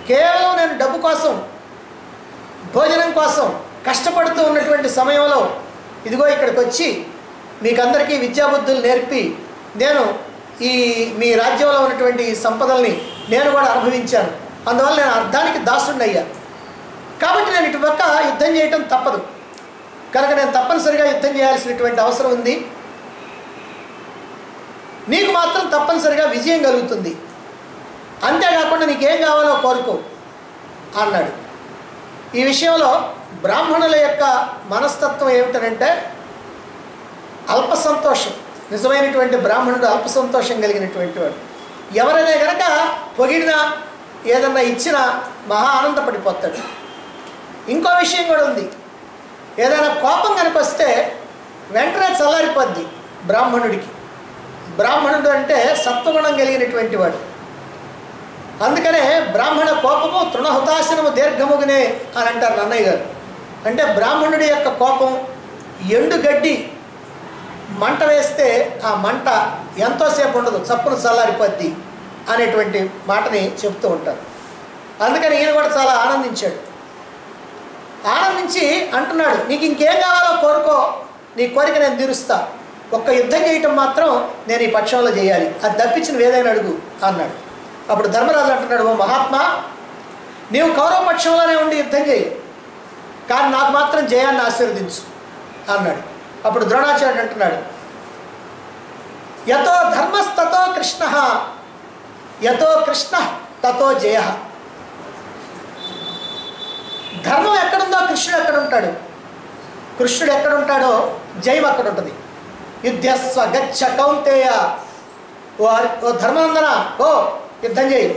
కేవలం నేను డబ్బు కోసం, భోజనం కోసం కష్టపడుతూ ఉన్నటువంటి సమయంలో ఇదిగో ఇక్కడికి వచ్చి మీకందరికీ విద్యాబుద్ధులు నేర్పి నేను మీ రాజ్యంలో ఉన్నటువంటి సంపదల్ని నేను కూడా అనుభవించాను. అందువల్ల నేను అర్థానికి దాసుడిని అయ్యా. కాబట్టి నేను ఇటుపక్క యుద్ధం చేయటం తప్పదు. కనుక నేను తప్పనిసరిగా యుద్ధం చేయాల్సినటువంటి అవసరం ఉంది. నీకు మాత్రం తప్పనిసరిగా విజయం కలుగుతుంది. అంతేకాకుండా నీకేం కావాలో కోరుకో అన్నాడు. ఈ విషయంలో బ్రాహ్మణుల యొక్క మనస్తత్వం ఏమిటనంటే అల్ప సంతోషం. నిజమైనటువంటి బ్రాహ్మణుడు అల్ప సంతోషం కలిగినటువంటి వాడు. ఎవరైనా కనుక పొగిడినా ఏదన్నా ఇచ్చినా మహా ఆనందపడిపోతాడు. ఇంకో విషయం కూడా ఉంది. ఏదైనా కోపం కనుకొస్తే వెంటనే చల్లారిపోద్ది బ్రాహ్మణుడికి. బ్రాహ్మణుడు అంటే సత్వగుణం కలిగినటువంటి వాడు. అందుకనే బ్రాహ్మణ కోపము తృణహుతాశనము దీర్ఘముగునే అని అంటారు నన్నయ్య గారు. అంటే బ్రాహ్మణుడి యొక్క కోపం ఎండుగడ్డి మంట వేస్తే ఆ మంట ఎంతోసేపు ఉండదు, చప్పున చల్లారిపోద్ది అనేటువంటి మాటని చెప్తూ ఉంటారు. అందుకని ఈయన కూడా చాలా ఆనందించాడు. ఆనందించి అంటున్నాడు, నీకు ఇంకేం కావాలో కోరుకో, నీ కోరిక నేను తీరుస్తా, ఒక్క యుద్ధం చేయటం మాత్రం నేను ఈ పక్షంలో చేయాలి, అది తప్పించిన ఏదైనా అడుగు అన్నాడు. అప్పుడు ధర్మరాజు అంటున్నాడు, ఓ మహాత్మా, నీవు కౌరవ పక్షంలోనే ఉండి యుద్ధం చేయి, కానీ నాకు మాత్రం జయాన్ని ఆశీర్వదించు అన్నాడు. అప్పుడు ద్రోణాచార్యుడు అంటున్నాడు, యతో ధర్మస్తతో కృష్ణ, యతో కృష్ణ తతో జయ. ధర్మం ఎక్కడుందో కృష్ణుడు ఎక్కడ ఉంటాడు, కృష్ణుడు ఎక్కడుంటాడో జయం అక్కడ ఉంటుంది. యుద్ధస్వ గచ్చ కౌంతేయ, ఓ ధర్మనందన, ఓ యుద్ధం చేయి.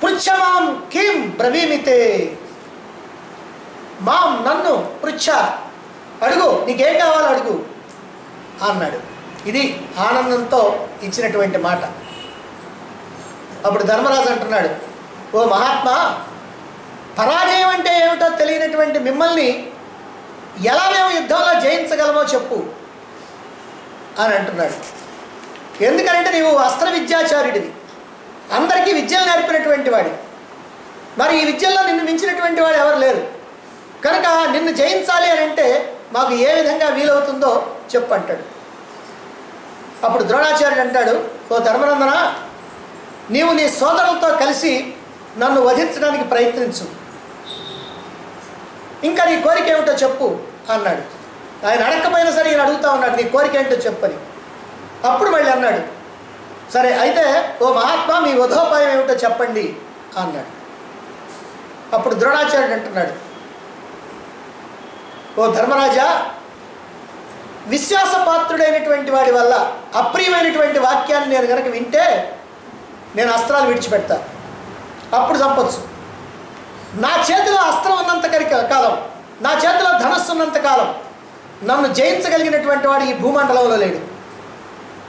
పృచ్ఛమాం కిం బ్రవీమితే, మాం నన్ను పృచ్ఛ, అడుగు, నీకేం కావాలో అడుగు అన్నాడు. ఇది ఆనందంతో ఇచ్చినటువంటి మాట. అప్పుడు ధర్మరాజు అంటున్నాడు, ఓ మహాత్మా, పరాజయం అంటే ఏమిటో తెలియనటువంటి మిమ్మల్ని ఎలా మేము యుద్ధంలో జయించగలమో చెప్పు అని అంటున్నాడు. ఎందుకంటే నీవు అస్త్ర విద్యాచార్యుడివి, అందరికీ విద్యలు నేర్పినటువంటి వాడి, మరి ఈ విద్యల్లో నిన్ను మించినటువంటి వాడు ఎవరు లేరు, కనుక నిన్ను జయించాలి అని అంటే మాకు ఏ విధంగా వీలవుతుందో చెప్పు అంటాడు. అప్పుడు ద్రోణాచార్యుడు అంటాడు, ఓ ధర్మనందన, నీవు నీ సోదరులతో కలిసి నన్ను వధించడానికి ప్రయత్నించు, ఇంకా నీ కోరిక ఏమిటో చెప్పు అన్నాడు. ఆయన అడగకపోయినా సరే ఈయన అడుగుతా ఉన్నాడు, నీ కోరిక ఏంటో చెప్పని. అప్పుడు మళ్ళీ అన్నాడు, సరే అయితే ఓ మహాత్మా, మీ వధోపాయం ఏమిటో చెప్పండి అన్నాడు. అప్పుడు ద్రోణాచార్యుడు అంటున్నాడు, ఓ ధర్మరాజా, విశ్వాసపాత్రుడైనటువంటి వాడి వల్ల అప్రియమైనటువంటి వాక్యాన్ని నేను కనుక వింటే నేను అస్త్రాలు విడిచిపెడతా, అప్పుడు చంపొచ్చు. నా చేతిలో అస్త్రం ఉన్నంత కాలం, నా చేతిలో ధనస్సు ఉన్నంత కాలం నన్ను జయించగలిగినటువంటి వాడు ఈ భూమండలంలో లేడు.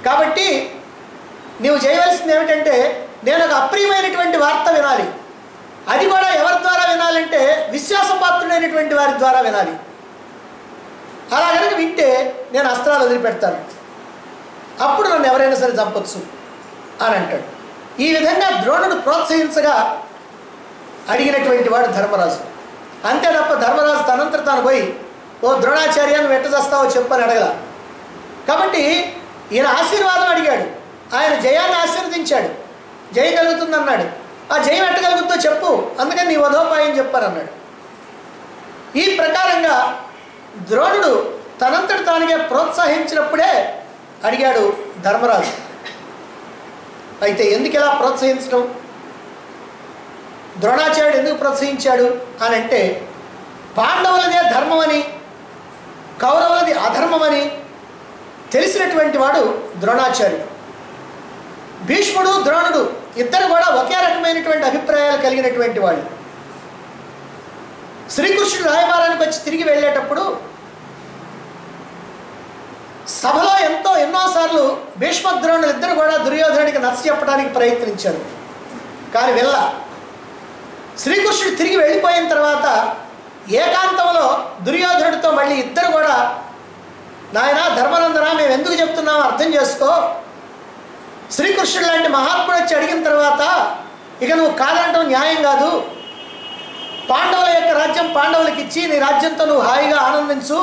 కాబట్టి నీవు చేయవలసింది ఏమిటంటే, నేను ఒక అప్రియమైనటువంటి వార్త వినాలి, అది కూడా ఎవరి ద్వారా వినాలంటే విశ్వాసపాత్రుడైనటువంటి వారి ద్వారా వినాలి. అలా కనుక వింటే నేను అస్త్రాలు వదిలిపెడతాను, అప్పుడు నన్ను ఎవరైనా సరే చంపొచ్చు అని అంటాడు. ఈ విధంగా ద్రోణుడు ప్రోత్సహించగా అడిగినటువంటి వాడు ధర్మరాజు. అంతే తప్ప ధర్మరాజు తనంతట తాను పోయి, ఓ ద్రోణాచార్య నువ్వు ఎట్ట చేస్తావో చెప్పని అడగల. కాబట్టి ఈయన ఆశీర్వాదం అడిగాడు, ఆయన జయాన్ని ఆశీర్వదించాడు, జయం కలుగుతుందన్నాడు. ఆ జయం ఎట్టగలుగుతుందో చెప్పు, అందుకని నీ వధోపాయం చెప్పని అన్నాడు. ఈ ప్రకారంగా ద్రోణుడు తనంతట తానుగా ప్రోత్సహించినప్పుడే అడిగాడు ధర్మరాజు. అయితే ఎందుకు ఇలా ప్రోత్సహించడం, ద్రోణాచార్యుడు ఎందుకు ప్రోత్సహించాడు అని అంటే, పాండవులదే ధర్మమని కౌరవులది అధర్మమని తెలిసినటువంటి వాడు ద్రోణాచార్యుడు. భీష్ముడు ద్రోణుడు ఇద్దరు కూడా ఒకే రకమైనటువంటి అభిప్రాయాలు కలిగినటువంటి వాళ్ళు. శ్రీకృష్ణుడు రాయబారానికి వచ్చి తిరిగి వెళ్ళేటప్పుడు సభలో ఎన్నోసార్లు భీష్మద్రోణులు ఇద్దరు కూడా దుర్యోధనుడికి నచ్చ చెప్పడానికి ప్రయత్నించారు, కానీ వెళ్ళ. శ్రీకృష్ణుడు తిరిగి వెళ్ళిపోయిన తర్వాత ఏకాంతంలో దుర్యోధనుడితో మళ్ళీ ఇద్దరు కూడా, నాయన ధర్మనందన, మేము ఎందుకు చెప్తున్నామో అర్థం చేసుకో, శ్రీకృష్ణుడు లాంటి మహాత్ముడు వచ్చి అడిగిన తర్వాత ఇక నువ్వు కాదంటావు న్యాయం కాదు, పాండవుల యొక్క రాజ్యం పాండవులకి ఇచ్చి నీ రాజ్యంతో నువ్వు హాయిగా ఆనందించు,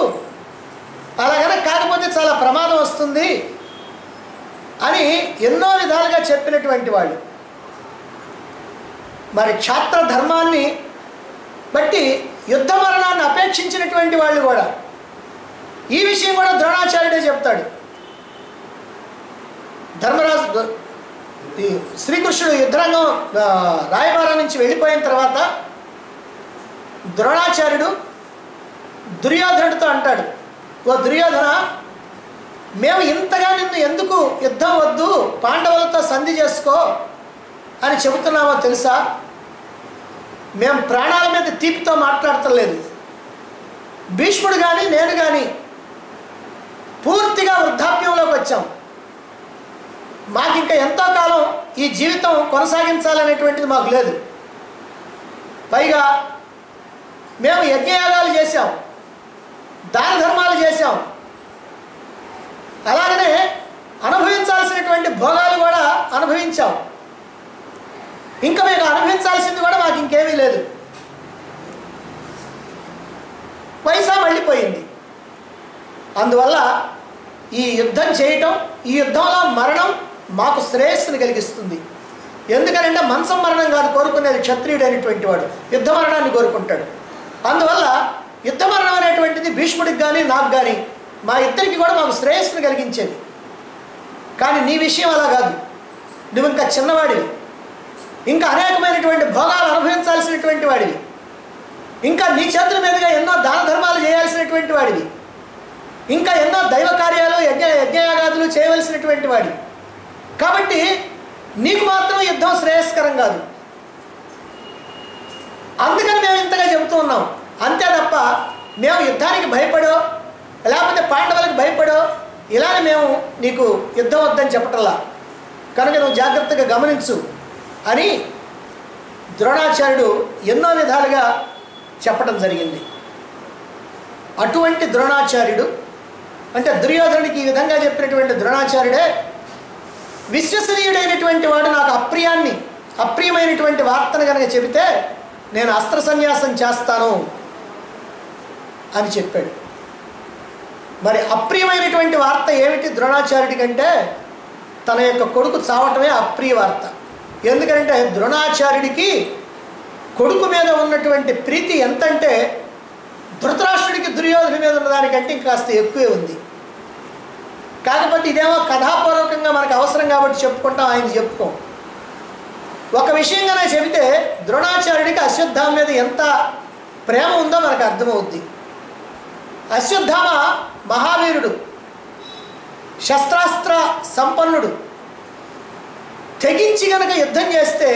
అలాగనే కాకపోతే చాలా ప్రమాదం వస్తుంది అని ఎన్నో విధాలుగా చెప్పినటువంటి వాళ్ళు. మరి క్షాత్ర ధర్మాన్ని బట్టి యుద్ధ మరణాన్ని అపేక్షించినటువంటి వాళ్ళు కూడా. ఈ విషయం కూడా ద్రోణాచార్యుడే చెప్తాడు. ధర్మరాజు శ్రీకృష్ణుడు యుద్ధరంగం రాయబారం నుంచి వెళ్ళిపోయిన తర్వాత ద్రోణాచార్యుడు దుర్యోధనుడితో అంటాడు, ఓ దుర్యోధన, మేము ఇంతగా నిన్ను ఎందుకు యుద్ధం వద్దు, పాండవులతో సంధి చేసుకో అని చెబుతున్నామో తెలుసా? మేము ప్రాణాల మీద తీపితో మాట్లాడతలేదు. భీష్ముడు కానీ నేను కానీ పూర్తిగా వృద్ధాప్యంలోకి వచ్చాం. మాకు ఇంకా ఎంతో కాలం ఈ జీవితం కొనసాగించాలనేటువంటిది మాకు లేదు. పైగా మేము యజ్ఞయాగాలు చేశాం, దాన ధర్మాలు చేశాం, అలాగనే అనుభవించాల్సినటువంటి భోగాలు కూడా అనుభవించాం. ఇంకా మీకు అనుభవించాల్సింది కూడా మాకు ఇంకేమీ లేదు. వయసు మళ్ళీపోయింది. అందువల్ల ఈ యుద్ధం చేయటం, ఈ యుద్ధంలో మరణం మాకు శ్రేయస్సును కలిగిస్తుంది. ఎందుకనంటే మంచం మరణం కాదు కోరుకునేది క్షత్రియుడు అనేటువంటి వాడు, యుద్ధ మరణాన్ని కోరుకుంటాడు. అందువల్ల యుద్ధ మరణం అనేటువంటిది భీష్ముడికి కానీ నాకు కానీ మా ఇద్దరికి కూడా మాకు శ్రేయస్సును కలిగించేది. కానీ నీ విషయం అలా కాదు. నువ్వు ఇంకా చిన్నవాడివి, ఇంకా అనేకమైనటువంటి భోగాలు అనుభవించాల్సినటువంటి వాడివి, ఇంకా నీ చేతుల మీదుగా ఎన్నో దాన ధర్మాలు చేయాల్సినటువంటి వాడివి, ఇంకా ఎన్నో దైవ కార్యాలు యజ్ఞయాగాదులు చేయవలసినటువంటి వాడివి. కాబట్టి నీకు మాత్రం యుద్ధం శ్రేయస్కరం కాదు. అందుకని మేము ఇంతగా చెబుతూ ఉన్నాం. అంతే తప్ప మేము యుద్ధానికి భయపడో లేకపోతే పాండవులకు భయపడో ఇలానే మేము నీకు యుద్ధం వద్దని చెప్పటల్లా. కనుక నువ్వు జాగ్రత్తగా గమనించు అని ద్రోణాచార్యుడు ఎన్నో విధాలుగా చెప్పడం జరిగింది. అటువంటి ద్రోణాచార్యుడు అంటే దుర్యోధనుడికి ఈ విధంగా చెప్పినటువంటి ద్రోణాచార్యుడే విశ్వసనీయుడైనటువంటి వాడు నాకు అప్రియమైనటువంటి వార్తను కనుక చెబితే నేను అస్త్ర సన్యాసం చేస్తాను అని చెప్పాడు. మరి అప్రియమైనటువంటి వార్త ఏమిటి ద్రోణాచార్యుడి కంటే? తన యొక్క కొడుకు చావటమే అప్రియ వార్త. ఎందుకంటే ద్రోణాచార్యుడికి కొడుకు మీద ఉన్నటువంటి ప్రీతి ఎంతంటే ధృతరాష్ట్రుడికి దుర్యోధన మీద ఉన్నదానికంటే ఇంకాస్త ఎక్కువే ఉంది. కాకపోతే ఇదేమో కథాపూర్వకంగా మనకు అవసరం కాబట్టి చెప్పుకుంటాం, ఆయన చెప్పుకోం. ఒక విషయంగానే చెబితే ద్రోణాచార్యుడికి అశ్వత్థామ మీద ఎంత ప్రేమ ఉందో మనకు అర్థమవుద్ది. అశ్వత్థామ మహావీరుడు, శస్త్రాస్త్ర సంపన్నుడు, తెగించి గనక యుద్ధం చేస్తే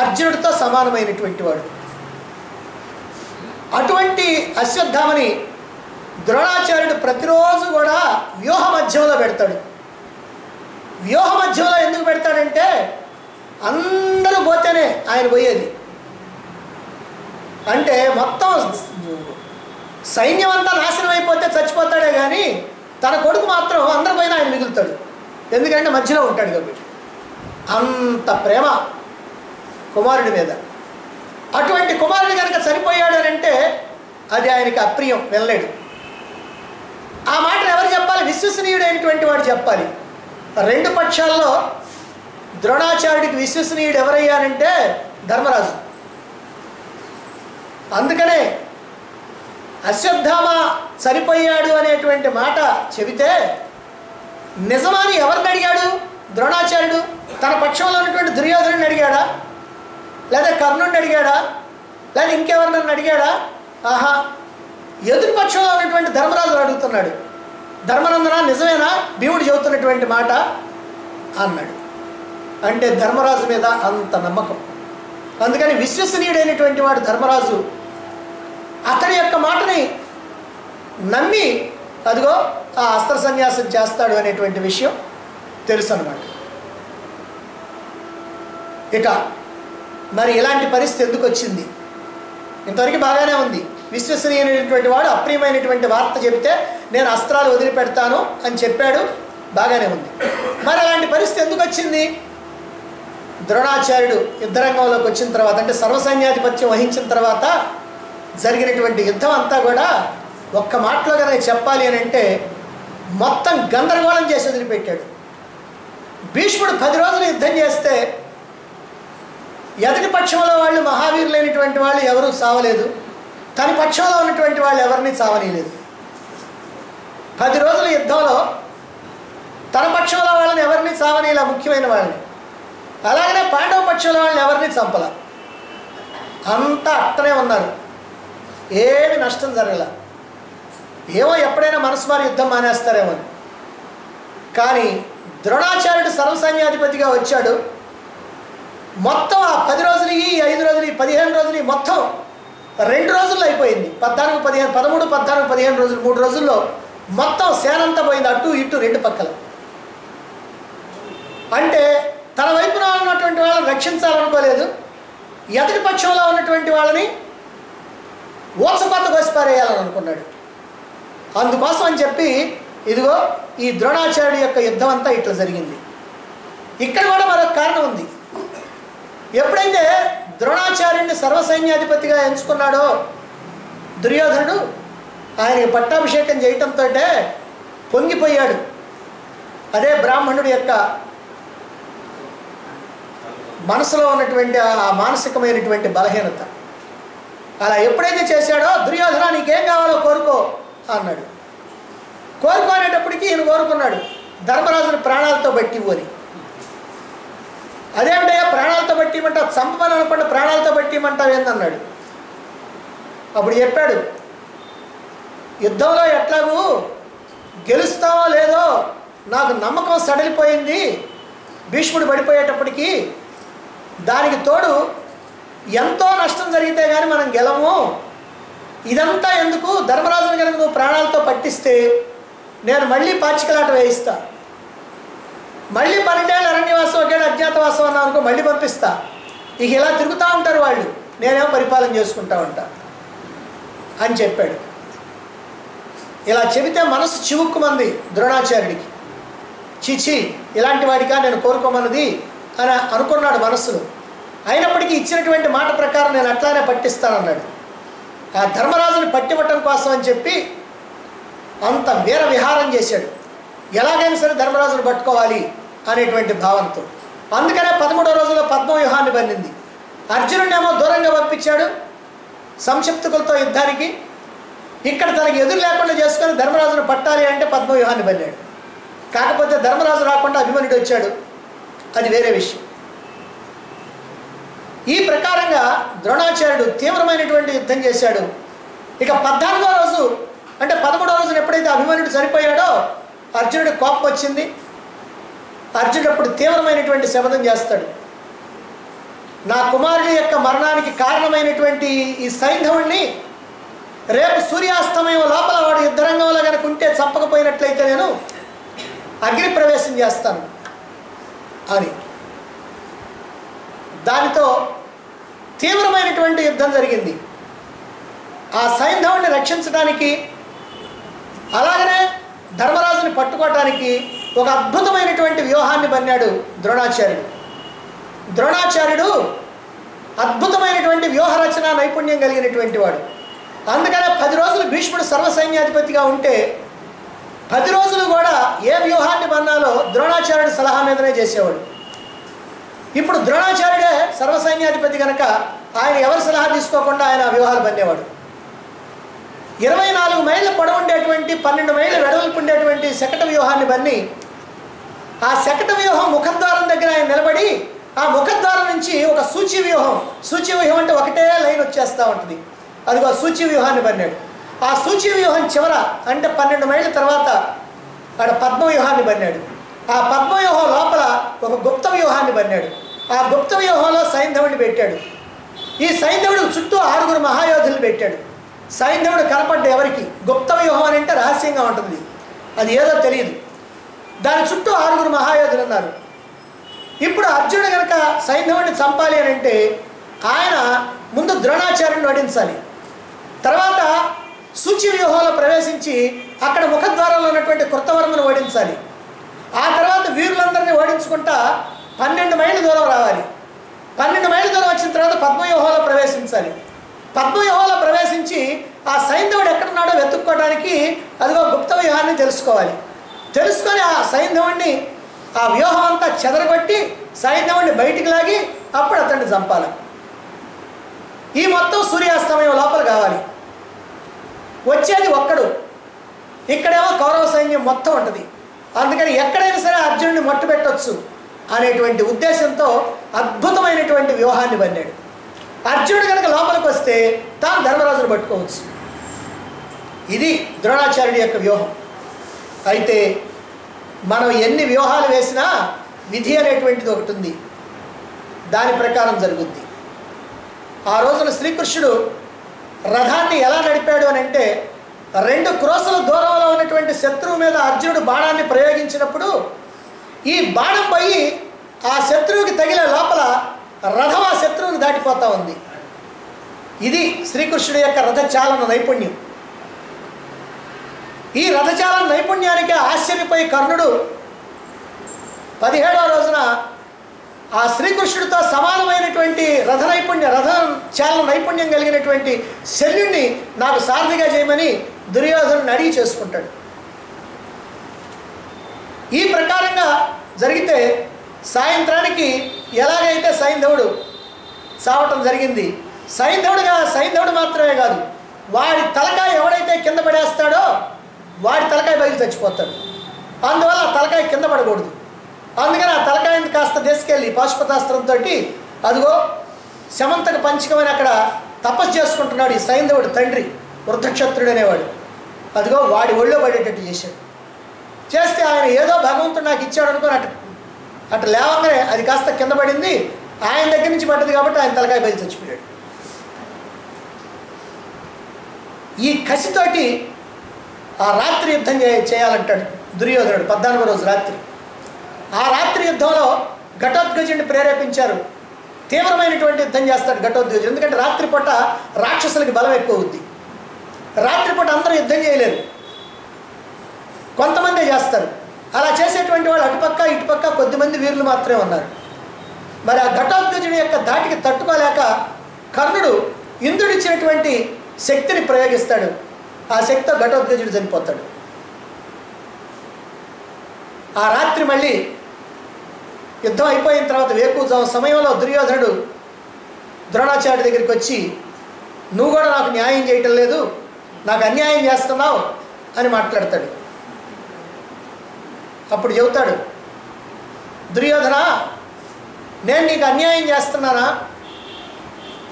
అర్జునుడితో సమానమైనటువంటి వాడు. అటువంటి అశ్వత్థామని ద్రోణాచార్యుడు ప్రతిరోజు కూడా వ్యూహ మధ్యంలో పెడతాడు. వ్యూహ మధ్యంలో ఎందుకు పెడతాడంటే అందరూ పోతేనే ఆయన పోయేది. అంటే మొత్తం సైన్యం అంతా నాశనం అయిపోతే చచ్చిపోతాడే కానీ తన కొడుకు మాత్రం అందరి పైన ఆయన మిగులుతాడు. ఎందుకంటే మధ్యలో ఉంటాడు కాబట్టి. అంత ప్రేమ కుమారుడి మీద. అటువంటి కుమారుడు కనుక చనిపోయాడు అని అంటే అది ఆయనకి అప్రియం, వెళ్ళలేడు. ఆ మాట ఎవరు చెప్పాలి? విశ్వసనీయుడైనటువంటి వాడు చెప్పాలి. రెండు పక్షాల్లో ద్రోణాచార్యుడికి విశ్వసనీయుడు ఎవరయ్యానంటే ధర్మరాజు. అందుకనే అశ్వత్థామ చనిపోయాడు అనేటువంటి మాట చెబితే నిజమాని ఎవరిని అడిగాడు ద్రోణాచార్యుడు? తన పక్షంలో ఉన్నటువంటి దుర్యోధనుడిని అడిగాడా, లేదా కర్ణుడిని అడిగాడా, లేదా ఇంకెవరినన్ను అడిగాడా? ఆహా, ఎదుటి పక్షంలో ఉన్నటువంటి ధర్మరాజును అడుగుతున్నాడు. ధర్మనందన నిజమేనా భీముడు చెబుతున్నటువంటి మాట అన్నాడు. అంటే ధర్మరాజు మీద అంత నమ్మకం. అందుకని విశ్వసనీయుడైనటువంటి వాడు ధర్మరాజు అతడి యొక్క మాటని నమ్మి అదిగో ఆ అస్త్ర సన్యాసం చేస్తాడు అనేటువంటి విషయం తెలుసు అన్నమాట. ఇక మరి ఇలాంటి పరిస్థితి ఎందుకు వచ్చింది? ఇంతవరకు బాగానే ఉంది. విశ్వసనీయమైనటువంటి వాడు అప్రియమైనటువంటి వార్త చెబితే నేను అస్త్రాలు వదిలిపెడతాను అని చెప్పాడు, బాగానే ఉంది. మరి అలాంటి పరిస్థితి ఎందుకు వచ్చింది? ద్రోణాచార్యుడు యుద్ధరంగంలోకి వచ్చిన తర్వాత అంటే సర్వసైన్యాధిపత్యం వహించిన తర్వాత జరిగినటువంటి యుద్ధం అంతా కూడా ఒక్క మాటలో కనుక చెప్పాలి అని అంటే మొత్తం గందరగోళం చేసి వదిలిపెట్టాడు. భీష్ముడు 10 రోజులు యుద్ధం చేస్తే ఎదుటి పక్షంలో వాళ్ళు మహావీరులైనటువంటి వాళ్ళు ఎవరూ చావలేదు, తన పక్షంలో ఉన్నటువంటి వాళ్ళు ఎవరిని చావనీయలేదు. 10 రోజుల యుద్ధంలో తన పక్షంలో వాళ్ళని ఎవరిని చావనీయలే, ముఖ్యమైన వాళ్ళని. అలాగనే పాండవ పక్షంలో వాళ్ళని ఎవరిని చంపల. అంతా అట్టనే ఉన్నారు, ఏమి నష్టం జరగల. ఏమో ఎప్పుడైనా మనసు మారి యుద్ధం మానేస్తారేమో. కానీ ద్రోణాచార్యుడు సర్వసైన్యాధిపతిగా వచ్చాడు. మొత్తం ఆ 10 రోజులు, 5 రోజులు, 15 రోజులు మొత్తం 2 రోజుల్లో అయిపోయింది. 14, 15, 13, 14, 15 రోజులు, 3 రోజుల్లో మొత్తం సేనంతా పోయింది, అటు ఇటు 2 పక్కల. అంటే తన వైపున ఉన్నటువంటి వాళ్ళని రక్షించాలనుకోలేదు, ఎదుటి పక్షంలో ఉన్నటువంటి వాళ్ళని ఓచకొత్త కోసిపారేయాలని అనుకున్నాడు. అందుకోసం అని చెప్పి ఇదిగో ఈ ద్రోణాచార్యుడి యొక్క యుద్ధం అంతా ఇట్లా జరిగింది. ఇక్కడ కూడా మరొక కారణం ఉంది. ఎప్పుడైతే ద్రోణాచార్యుడిని సర్వసైన్యాధిపతిగా ఎంచుకున్నాడో దుర్యోధనుడు, ఆయనకి పట్టాభిషేకం చేయటంతో పొంగిపోయాడు. అదే బ్రాహ్మణుడి యొక్క మనసులో ఉన్నటువంటి ఆ మానసికమైనటువంటి బలహీనత. అలా ఎప్పుడైతే చేశాడో, దుర్యోధన నీకేం కావాలో కోరుకో అన్నాడు. కోరుకోనేటప్పటికీ ఈయన కోరుకున్నాడు, ధర్మరాజుని ప్రాణాలతో బట్టి అని. అదేమిటయ్యా ప్రాణాలతో బట్టి ఇవ్వమంటావు, చంపమని అనుకుంటే ప్రాణాలతో బట్టి ఇవ్వమంటావు ఏందన్నాడు. అప్పుడు చెప్పాడు, యుద్ధంలో ఎట్లాగూ గెలుస్తామో లేదో నాకు నమ్మకం సడలిపోయింది భీష్ముడు పడిపోయేటప్పటికీ. దానికి తోడు ఎంతో నష్టం జరిగితే కానీ మనం గెలము. ఇదంతా ఎందుకు, ధర్మరాజుని కనుక నువ్వు ప్రాణాలతో పట్టిస్తే నేను మళ్ళీ పాచికలాట వేయిస్తా. మళ్ళీ 12 ఏళ్ళ అరణ్యవాసం, 1 ఏళ్ళ అజ్ఞాతవాసం అన్నా అనుకో, మళ్ళీ పంపిస్తా. ఇక ఇలా తిరుగుతూ ఉంటారు వాళ్ళు, నేనేమో పరిపాలన చేసుకుంటా ఉంటా అని చెప్పాడు. ఇలా చెబితే మనసు చివుక్కుమంది ద్రోణాచార్యుడికి. చీచి ఇలాంటి వాడిగా నేను కోరుకోమన్నది అని అనుకున్నాడు మనస్సులో. అయినప్పటికీ ఇచ్చినటువంటి మాట ప్రకారం నేను అట్లానే పట్టిస్తానన్నాడు. ఆ ధర్మరాజుని పట్టివ్వటం కోసం అని చెప్పి అంత వీర విహారం చేశాడు. ఎలాగైనా సరే ధర్మరాజును పట్టుకోవాలి అనేటువంటి భావనతో. అందుకనే 13వ రోజులో పద్మవ్యూహాన్ని బన్నింది. అర్జునుడినేమో దూరంగా పంపించాడు సంక్షిప్తకులతో యుద్ధానికి. ఇక్కడ తనకి ఎదురు లేకుండా చేసుకొని ధర్మరాజును పట్టాలి అంటే పద్మవ్యూహాన్ని బన్నాడు. కాకపోతే ధర్మరాజు రాకుండా అభిమన్యుడు వచ్చాడు, అది వేరే విషయం. ఈ ప్రకారంగా ద్రోణాచార్యుడు తీవ్రమైనటువంటి యుద్ధం చేశాడు. ఇక 14వ రోజు అంటే 13వ రోజున ఎప్పుడైతే అభిమన్యుడు చనిపోయాడో అర్జునుడికి కోపం వచ్చింది. అర్జునుడు అప్పుడు తీవ్రమైనటువంటి శపథం చేస్తాడు, నా కుమారుడి యొక్క మరణానికి కారణమైనటువంటి ఈ సైంధవుణ్ణి రేపు సూర్యాస్తమయం లోపల వాడు యుద్ధరంగంలో కనుక ఉంటే చంపకపోయినట్లయితే నేను అగ్ని ప్రవేశం చేస్తాను అని. దానితో తీవ్రమైనటువంటి యుద్ధం జరిగింది. ఆ సైంధవుణ్ణి రక్షించడానికి అలాగనే ధర్మరాజుని పట్టుకోవటానికి ఒక అద్భుతమైనటువంటి వ్యూహాన్ని బన్నాడు ద్రోణాచార్యుడు. ద్రోణాచార్యుడు అద్భుతమైనటువంటి వ్యూహరచన నైపుణ్యం కలిగినటువంటి వాడు. అందుకనే 10 రోజులు భీష్ముడు సర్వసైన్యాధిపతిగా ఉంటే 10 రోజులు కూడా ఏ వ్యూహాన్ని బన్నాలో ద్రోణాచార్యుడు సలహా మీదనే చేసేవాడు. ఇప్పుడు ద్రోణాచార్యుడే సర్వసైన్యాధిపతి కనుక ఆయన ఎవరి సలహా తీసుకోకుండా ఆయన వ్యూహాలు బన్నేవాడు. 24 మైళ్ళ పొడవు ఉండేటువంటి 12 మైళ్ళ వెడల్పు ఉండేటువంటి శకట వ్యూహాన్ని బన్ని ఆ శకట వ్యూహం ముఖద్వారం దగ్గర ఆయన నిలబడి ఆ ముఖద్వారం నుంచి ఒక సూచి వ్యూహం అంటే ఒకటే లైన్ వచ్చేస్తూ ఉంటుంది, అదిగో సూచి వ్యూహాన్ని బన్నాడు. ఆ సూచి వ్యూహం చివర అంటే 12 మైళ్ళ తర్వాత ఆడ పద్మవ్యూహాన్ని బన్నాడు. ఆ పద్మవ్యూహం లోపల ఒక గుప్త వ్యూహాన్ని బన్నాడు. ఆ గుప్త వ్యూహంలో సైంధవుడిని పెట్టాడు. ఈ సైంధవుడు చుట్టూ 6 మహాయోధులు పెట్టాడు. సైంధవుడు కనపడ్డ ఎవరికి, గుప్త వ్యూహం అని అంటే రహస్యంగా ఉంటుంది, అది ఏదో తెలియదు. దాని చుట్టూ 6 మహాయోధులు ఉన్నారు. ఇప్పుడు అర్జునుడు కనుక సైంధవుడిని చంపాలి అని అంటే ఆయన ముందు ద్రోణాచార్యుడిని ఓడించాలి, తర్వాత సూచి వ్యూహంలో ప్రవేశించి అక్కడ ముఖద్వారంలో ఉన్నటువంటి కృతవర్మను ఓడించాలి. ఆ తర్వాత వీరులందరినీ ఓడించుకుంటా 12 మైళ్ళ దూరం రావాలి. 12 మైళ్ళ దూరం వచ్చిన తర్వాత పద్మవ్యూహంలో ప్రవేశించాలి. పద్మవ్యూహంలో ప్రవేశించి ఆ సైంధవుడు ఎక్కడున్నాడో వెతుక్కోవడానికి అదిగో గుప్త వ్యూహాన్ని తెలుసుకోవాలి. తెలుసుకొని ఆ సైంధవుడిని ఆ వ్యూహం అంతా చెదరగొట్టి సైంధవుడిని బయటికి లాగి అప్పుడు అతన్ని చంపాలి. ఈ మొత్తం సూర్యాస్తమయం లోపల కావాలి. వచ్చేది ఒక్కడు, ఇక్కడేమో కౌరవ సైన్యం మొత్తం ఉంటుంది. అందుకని ఎక్కడైనా సరే అర్జునుడిని మట్టు పెట్టవచ్చు అనేటువంటి ఉద్దేశంతో అద్భుతమైనటువంటి వ్యూహాన్ని బన్నాడు. అర్జునుడు కనుక లోపలికి వస్తే తాను ధర్మరాజును పట్టుకోవచ్చు. ఇది ద్రోణాచార్యుడి యొక్క వ్యూహం. అయితే మనం ఎన్ని వ్యూహాలు వేసినా విధి అనేటువంటిది ఒకటి ఉంది. దాని ప్రకారం జరుగుద్ది. ఆ రోజున శ్రీకృష్ణుడు రథాన్ని ఎలా నడిపాడు అని అంటే 2 క్రోసుల దూరంలో ఉన్నటువంటి శత్రువు మీద అర్జునుడు బాణాన్ని ప్రయోగించినప్పుడు ఈ బాణం పోయి ఆ శత్రువుకి తగిలే లోపల రథం ఆ శత్రువుకి దాటిపోతూ ఉంది. ఇది శ్రీకృష్ణుడి యొక్క రథచాలన నైపుణ్యం. ఈ రథచాలన నైపుణ్యానికి ఆశ్చర్యపోయి కర్ణుడు 17వ రోజున ఆ శ్రీకృష్ణుడితో సమానమైనటువంటి రథచాలన నైపుణ్యం కలిగినటువంటి శల్యుణ్ణి నాకు సారథిగా చేయమని దుర్యోధనుని అడిగి చేసుకుంటాడు. ఈ ప్రకారంగా జరిగితే సాయంత్రానికి ఎలాగైతే సైంధవుడు చావటం జరిగింది, సైంధవుడు మాత్రమే కాదు, వాడి తలకాయ ఎవడైతే కింద పడేస్తాడో వాడి తలకాయ బయలు చచ్చిపోతాడు. అందువల్ల ఆ తలకాయ కింద పడకూడదు. అందుకని ఆ తలకాయని కాస్త తీసుకెళ్ళి పాశుపతాస్త్రంతో అదిగో శమంతక పంచకమని అక్కడ తపస్సు చేసుకుంటున్నాడు ఈ సైంధవుడు తండ్రి వృద్ధక్షత్రుడు అనేవాడు. అదిగో వాడి ఒళ్ళో పడేటట్టు చేశాడు. చేస్తే ఆయన ఏదో భగవంతుడు నాకు ఇచ్చాడు అనుకుని అటు లేవంగానే అది కాస్త కింద పడింది. ఆయన దగ్గర నుంచి పడ్డది కాబట్టి ఆయన తలకాయ బయలు చచ్చిపోయాడు. ఈ కసితోటి ఆ రాత్రి యుద్ధం చేయాలంటాడు దుర్యోధనుడు 14వ రోజు రాత్రి. ఆ రాత్రి యుద్ధంలో ఘటోత్కచుడిని ప్రేరేపించారు. తీవ్రమైనటువంటి యుద్ధం చేస్తాడు ఘటోత్కచుడు. ఎందుకంటే రాత్రిపూట రాక్షసులకి బలం ఎక్కువ అవుద్ది. రాత్రిపూట అందరూ యుద్ధం చేయలేరు, కొంతమందే చేస్తారు. అలా చేసేటువంటి వాళ్ళు అటుపక్క ఇటుపక్క కొద్దిమంది వీరులు మాత్రమే ఉన్నారు. మరి ఆ ఘటోత్కచుడి యొక్క ధాటికి తట్టుకోలేక కర్ణుడు ఇంద్రుడిచ్చినటువంటి శక్తిని ప్రయోగిస్తాడు. ఆ శక్తితో ఘటోత్కచుడు చనిపోతాడు. ఆ రాత్రి మళ్ళీ యుద్ధం అయిపోయిన తర్వాత వేకువజాము సమయంలో దుర్యోధనుడు ద్రోణాచార్యుడి దగ్గరికి వచ్చి, నువ్వు కూడా నాకు న్యాయం చేయటం లేదు, నాకు అన్యాయం చేస్తున్నావు అని మాట్లాడతాడు. అప్పుడు చెబుతాడు, దుర్యోధన, నేను నీకు అన్యాయం చేస్తున్నానా?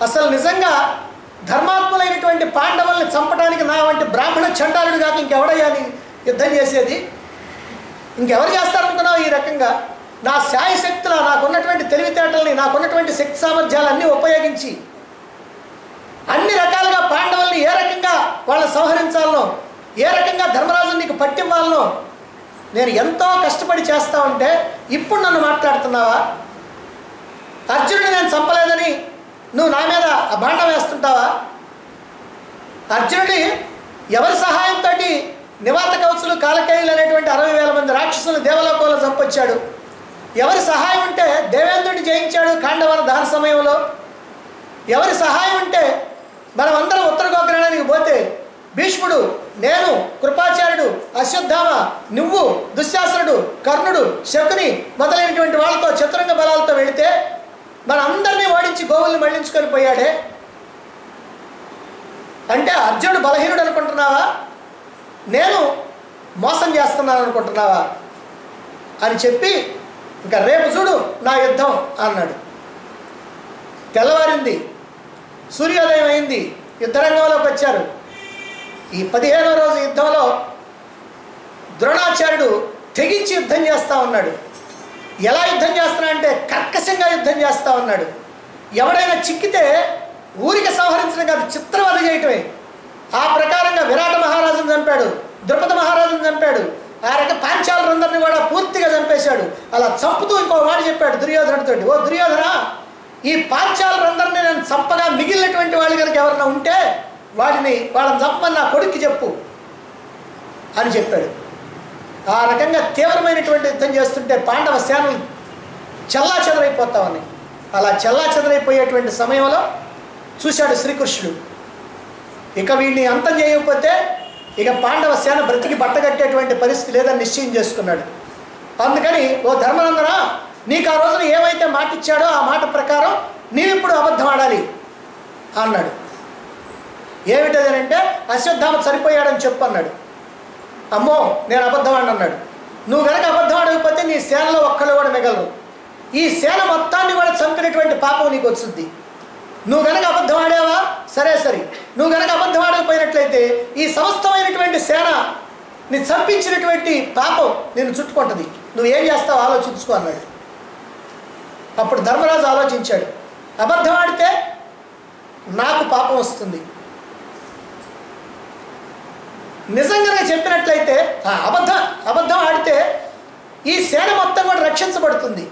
అసలు నిజంగా ధర్మాత్ములైనటువంటి పాండవుల్ని చంపడానికి నా వంటి బ్రాహ్మణ చండాలుడు కాక ఇంకెవడయ్యా నీ యుద్ధం చేసేది? ఇంకెవరు చేస్తారనుకున్నావు? ఈ రకంగా నా శాయశక్తుల, నాకున్నటువంటి తెలివితేటల్ని, నాకున్నటువంటి శక్తి సామర్థ్యాలన్నీ ఉపయోగించి అన్ని రకాలుగా పాండవుల్ని ఏ రకంగా వాళ్ళని సంహరించాలనో, ఏ రకంగా ధర్మరాజుని నీకు పట్టివ్వాలనో నేను ఎంతో కష్టపడి చేస్తా ఉంటే ఇప్పుడు నన్ను మాట్లాడుతున్నావా? అర్జునుడిని నేను చంపలేదని నువ్వు నా మీద అభాండం వేస్తుంటావా? అర్జునుడి ఎవరి సహాయంతో నివాత కవచులు కాలకేయులు అనేటువంటి 60,000 మంది రాక్షసులు దేవలోకంలో చంపొచ్చాడు? ఎవరి సహాయం ఉంటే దేవేంద్రుడిని జయించాడు ఖాండవన దహన సమయంలో? ఎవరి సహాయం ఉంటే మనం అందరం ఉత్తర గోగ్రహణానికి పోతే భీష్ముడు, నేను, కృపాచార్యుడు, అశ్వత్థామ, నువ్వు, దుశ్శాసనుడు, కర్ణుడు, శకుని మొదలైనటువంటి వాళ్ళతో చతురంగ బలాలతో వెళితే మన అందరినీ ఓడించి గోవుల్ని మళ్లించుకొని పోయాడే. అంటే అర్జునుడు బలహీనుడు అనుకుంటున్నావా? నేను మోసం చేస్తున్నాను అనుకుంటున్నావా అని చెప్పి, ఇంకా రేపు చూడు నా యుద్ధం అన్నాడు. తెల్లవారింది, సూర్యోదయం అయింది, యుద్ధరంగంలోకి వచ్చారు. ఈ 15వ రోజు యుద్ధంలో ద్రోణాచార్యుడు తెగించి యుద్ధం చేస్తూ ఉన్నాడు. ఎలా యుద్ధం చేస్తున్నా అంటే కర్కశంగా యుద్ధం చేస్తూ ఉన్నాడు. ఎవడైనా చిక్కితే ఊరికి సంహరించడం కాదు, చిత్రవధ చేయటమే. ఆ ప్రకారంగా విరాట మహారాజును చంపాడు, ద్రుపద మహారాజును చంపాడు, ఆ రక పాంచాలందరినీ కూడా పూర్తిగా చంపేశాడు. అలా చంపుతూ ఇంకో మాట చెప్పాడు దుర్యోధనుడితో, ఓ దుర్యోధన, ఈ పాంచాలందరినీ నేను చంపగా మిగిలినటువంటి వాళ్ళు కనుక ఎవరన్నా ఉంటే వాళ్ళని చంపని నా కొడుక్కి చెప్పు అని చెప్పాడు. ఆ రకంగా తీవ్రమైనటువంటి యుద్ధం చేస్తుంటే పాండవ సేనలు చెల్లాచెదరైపోతా ఉన్నాయి. అలా చెల్లాచెదరైపోయేటువంటి సమయంలో చూశాడు శ్రీకృష్ణుడు, ఇక వీడిని అంతం చేయకపోతే ఇక పాండవ సేన బ్రతికి బట్టగట్టేటువంటి పరిస్థితి లేదని నిశ్చయం చేసుకున్నాడు. అందుకని, ఓ ధర్మనందన, నీకు ఆ రోజున ఏమైతే మాట ఇచ్చాడో ఆ మాట ప్రకారం నీవిప్పుడు అబద్ధం ఆడాలి అన్నాడు. ఏమిటదంటే అశ్వత్థామ చనిపోయాడని చెప్పు అన్నాడు. అమ్మో, నేను అబద్ధం అన్నాడు. నువ్వు కనుక అబద్ధం ఆడకపోతే నీ సేనలో ఒక్కళ్ళు కూడా మిగలరు. ఈ సేన మొత్తాన్ని కూడా చంపినటువంటి పాపం నీకు వస్తుంది. నువ్వు కనుక అబద్ధం ఆడావా సరే, నువ్వు కనుక అబద్ధం ఆడకపోయినట్లయితే ఈ సమస్తమైనటువంటి సేన నీ చంపించినటువంటి పాపం నేను చుట్టుకుంటుంది. నువ్వేం చేస్తావు ఆలోచించుకో అన్నాడు. అప్పుడు ధర్మరాజు ఆలోచించాడు, అబద్ధం ఆడితే నాకు పాపం వస్తుంది, నిజంగానే చెప్పినట్లయితే అబద్ధం ఆడితే ఈ సేన మొత్తం కూడా రక్షించబడుతుంది,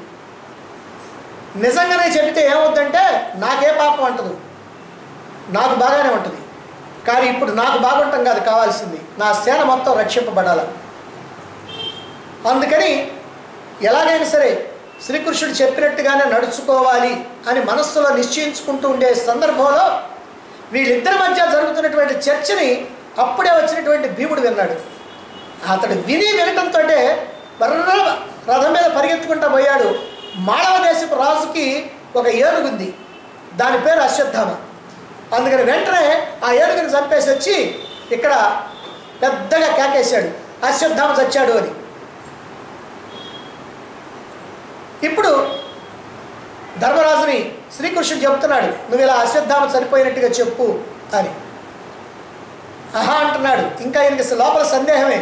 నిజంగానే చెబితే ఏమవుతుందంటే నాకే పాపం అంటదు, నాకు బాగానే ఉంటుంది. కానీ ఇప్పుడు నాకు బాగుంటాం కాదు కావాల్సింది, నా సేన మొత్తం రక్షింపబడాలి. అందుకని ఎలాగైనా సరే శ్రీకృష్ణుడు చెప్పినట్టుగానే నడుచుకోవాలి అని మనస్సులో నిశ్చయించుకుంటూ ఉండే సందర్భంలో వీళ్ళిద్దరి మధ్య జరుగుతున్నటువంటి చర్చని అప్పుడే వచ్చినటువంటి భీముడు విన్నాడు. అతడు వినటంతో రథం మీద పరిగెత్తుకుంటూ పోయాడు. మాళవ దేశపు రాజుకి ఒక ఏనుగుంది, దాని పేరు అశ్వత్థామ. అందుకని వెంటనే ఆ ఏనుగుని చంపేసి వచ్చి ఇక్కడ పెద్దగా కేకేశాడు, అశ్వత్థామ చచ్చాడు అని. ఇప్పుడు ధర్మరాజుని శ్రీకృష్ణుడు చెప్తున్నాడు, నువ్వు ఇలా అశ్వత్థామ చనిపోయినట్టుగా చెప్పు అని. ఆహా అంటున్నాడు. ఇంకా ఈయనకి లోపల సందేహమే,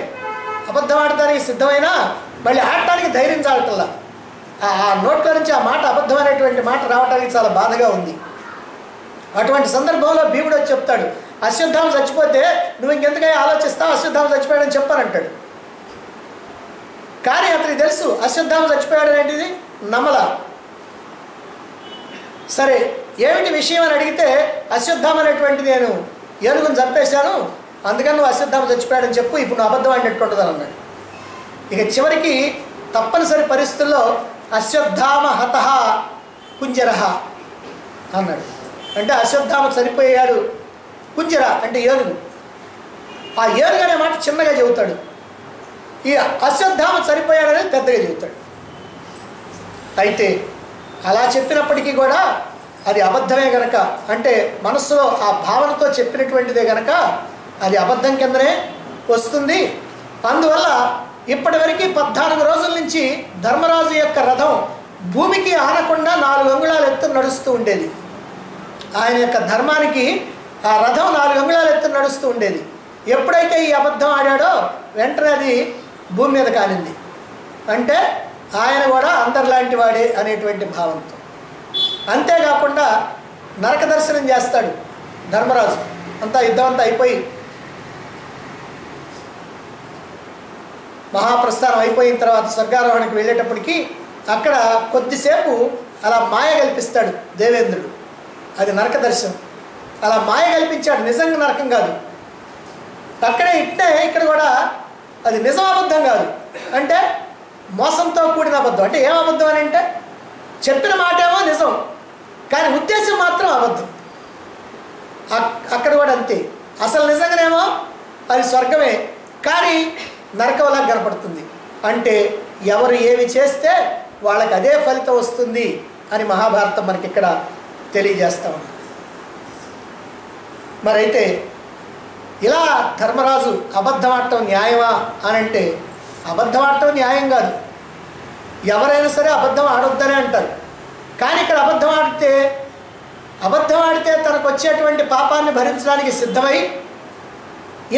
అబద్ధం ఆడటానికి సిద్ధమైనా మళ్ళీ ఆడటానికి ధైర్యం చాలటల్లా. ఆ నోట్లో నుంచి ఆ మాట అబద్ధం అనేటువంటి మాట రావడానికి చాలా బాధగా ఉంది. అటువంటి సందర్భంలో భీముడు వచ్చి చెప్తాడు, అశ్వత్థామ చచ్చిపోతే నువ్వు ఇంకెందుకైనా ఆలోచిస్తావు, అశ్వత్థామ చచ్చిపోయాడని చెప్పానంటాడు. కానీ అతనికి తెలుసు అశ్వత్థామ చచ్చిపోయాడు అనేటిది నమ్మల. సరే ఏమిటి విషయం అని అడిగితే అశ్వత్థామ అనేటువంటిది నేను ఏనుగుని చంపేశాను, అందుకని నువ్వు అశ్వత్థామ చచ్చిపోయాడని చెప్పు, ఇప్పుడు నువ్వు అబద్ధం ఆడినట్టుంటుందని అన్నాడు. ఇక చివరికి తప్పనిసరి పరిస్థితుల్లో అశ్వత్థామ హతః కుంజరః అన్నాడు. అంటే అశ్వత్థామ చనిపోయాడు, కుంజర అంటే ఏనుగు. ఆ ఏనుగు అనే మాట చిన్నగా చెబుతాడు, ఈ అశ్వత్థామ చనిపోయాడనేది పెద్దగా చెబుతాడు. అయితే అలా చెప్పినప్పటికీ కూడా అది అబద్ధమే గనక, అంటే మనస్సులో ఆ భావనతో చెప్పినటువంటిదే గనక అది అబద్ధం కిందనే వస్తుంది. అందువల్ల ఇప్పటివరకు 14 రోజుల నుంచి ధర్మరాజు యొక్క రథం భూమికి ఆనకుండా 4 అంగుళాల ఎత్తున నడుస్తూ ఉండేది. ఆయన యొక్క ధర్మానికి ఆ రథం 4 అంగుళాల ఎత్తున నడుస్తూ ఉండేది. ఎప్పుడైతే ఈ అబద్ధం ఆడాడో వెంటనే అది భూమి మీద కాలింది. అంటే ఆయన కూడా అందరిలాంటి వాడే అనేటువంటి భావంతో. అంతేకాకుండా నరక దర్శనం చేస్తాడు ధర్మరాజు. అంతా యుద్ధం అంతా అయిపోయి మహాప్రస్థానం అయిపోయిన తర్వాత స్వర్గారోహణకి వెళ్ళేటప్పటికి అక్కడ కొద్దిసేపు అలా మాయ కల్పిస్తాడు దేవేంద్రుడు. అది నరక దర్శనం. అలా మాయ కల్పించాడు, నిజంగా నరకం కాదు. అక్కడే ఇక్కడ కూడా అది నిజం అబద్ధం కాదు, అంటే మోసంతో కూడిన అబద్ధం. అంటే ఏం అబద్ధం అని అంటే చెప్పిన మాట ఏమో నిజం, కానీ ఉద్దేశం మాత్రం అబద్ధం. అక్కడ కూడా అంతే. అసలు నిజంగానేమో అది స్వర్గమే, కానీ నరకంలా కనపడుతుంది. అంటే ఎవరు ఏమి చేస్తే వాళ్ళకి అదే ఫలితం వస్తుంది అని మహాభారతం మనకి ఇక్కడ తెలియజేస్తూ ఉంది. మరైతే ఇలా ధర్మరాజు అబద్ధం ఆడటం న్యాయమా అని అంటే అబద్ధం ఆడటం న్యాయం కాదు. ఎవరైనా సరే అబద్ధం ఆడొద్దనే అంటారు. కానీ ఇక్కడ అబద్ధం ఆడితే తనకు వచ్చేటువంటి పాపాన్ని భరించడానికి సిద్ధమై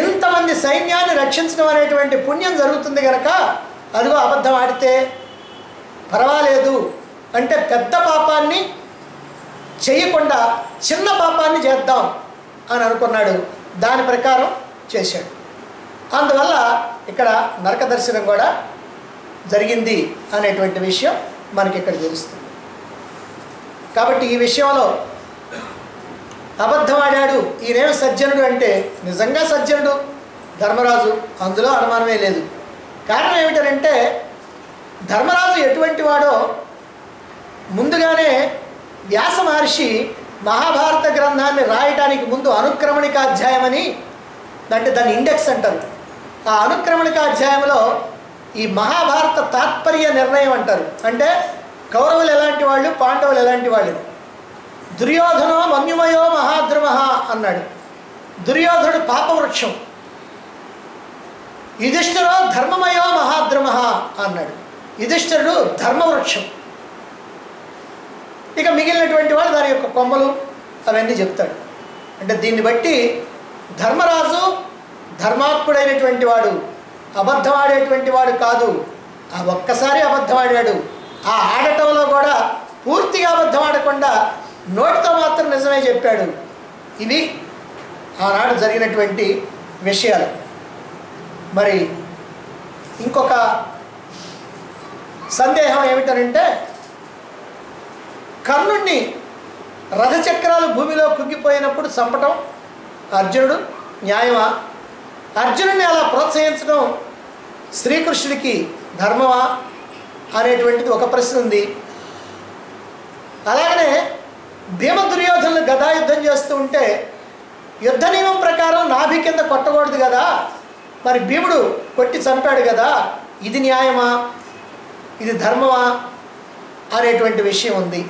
ఇంతమంది సైన్యాన్ని రక్షించడం అనేటువంటి పుణ్యం జరుగుతుంది కనుక అదిగో అబద్ధం ఆడితే పర్వాలేదు అంటే పెద్ద పాపాన్ని చేయకుండా చిన్న పాపాన్ని చేద్దాం అని అనుకున్నాడు. దాని ప్రకారం చేశాడు. అందువల్ల ఇక్కడ నరక దర్శనం కూడా జరిగింది అనేటువంటి విషయం మనకి ఇక్కడ తెలుస్తుంది. కాబట్టి ఈ విషయంలో అబద్ధం ఆడాడు, ఈయనేం సజ్జనుడు అంటే నిజంగా సజ్జనుడు ధర్మరాజు, అందులో అనుమానమే లేదు. కారణం ఏమిటంటే ధర్మరాజు ఎటువంటి వాడో ముందుగానే వ్యాస మహర్షి మహాభారత గ్రంథాన్ని రాయటానికి ముందు అనుక్రమణికాధ్యాయం అని, అంటే దాన్ని ఇండెక్స్ అంటారు. ఆ అనుక్రమణికాధ్యాయంలో ఈ మహాభారత తాత్పర్య నిర్ణయం అంటారు. అంటే కౌరవులు ఎలాంటి వాళ్ళు, పాండవులు ఎలాంటి వాళ్ళు. దుర్యోధనో మన్యుమయో మహాద్రుమ అన్నాడు. దుర్యోధనుడు పాపవృక్షం, యుధిష్ఠిరో ధర్మమయో మహాద్రుమ అన్నాడు. యుధిష్ఠిరుడు ధర్మవృక్షం. ఇక మిగిలినటువంటి వాడు దాని యొక్క కొమ్మలు అవన్నీ చెప్తాడు. అంటే దీన్ని బట్టి ధర్మరాజు ధర్మాత్ముడైనటువంటి వాడు, అబద్ధం ఆడేటువంటి వాడు కాదు. ఆ ఒక్కసారి అబద్ధం ఆడాడు. ఆ ఆడటంలో కూడా పూర్తిగా అబద్ధం ఆడకుండా నోటితో మాత్రం నిజమే చెప్పాడు. ఇవి ఆనాడు జరిగినటువంటి విషయాలు. మరి ఇంకొక సందేహం ఏమిటనంటే, కర్ణుణ్ణి రథచక్రాలు భూమిలో కుంగిపోయినప్పుడు చంపటం అర్జునుడు న్యాయమా? అర్జునుడిని అలా ప్రోత్సహించడం శ్రీకృష్ణుడికి ధర్మమా అనేటువంటిది ఒక ప్రశ్న ఉంది. అలాగనే భీమ దుర్యోధనులు గదాయుద్ధం చేస్తూ ఉంటే యుద్ధ నియమం ప్రకారం నాభి కింద కొట్టకూడదు కదా, మరి భీముడు కొట్టి చంపాడు కదా, ఇది న్యాయమా, ఇది ధర్మమా అనేటువంటి విషయం ఉంది.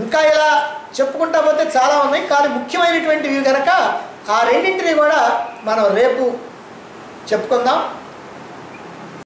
ఇంకా ఇలా చెప్పుకుంటా పోతే చాలా ఉన్నాయి, కానీ ముఖ్యమైనటువంటివి కనుక ఆ రెండింటిని కూడా మనం రేపు చెప్పుకుందాం.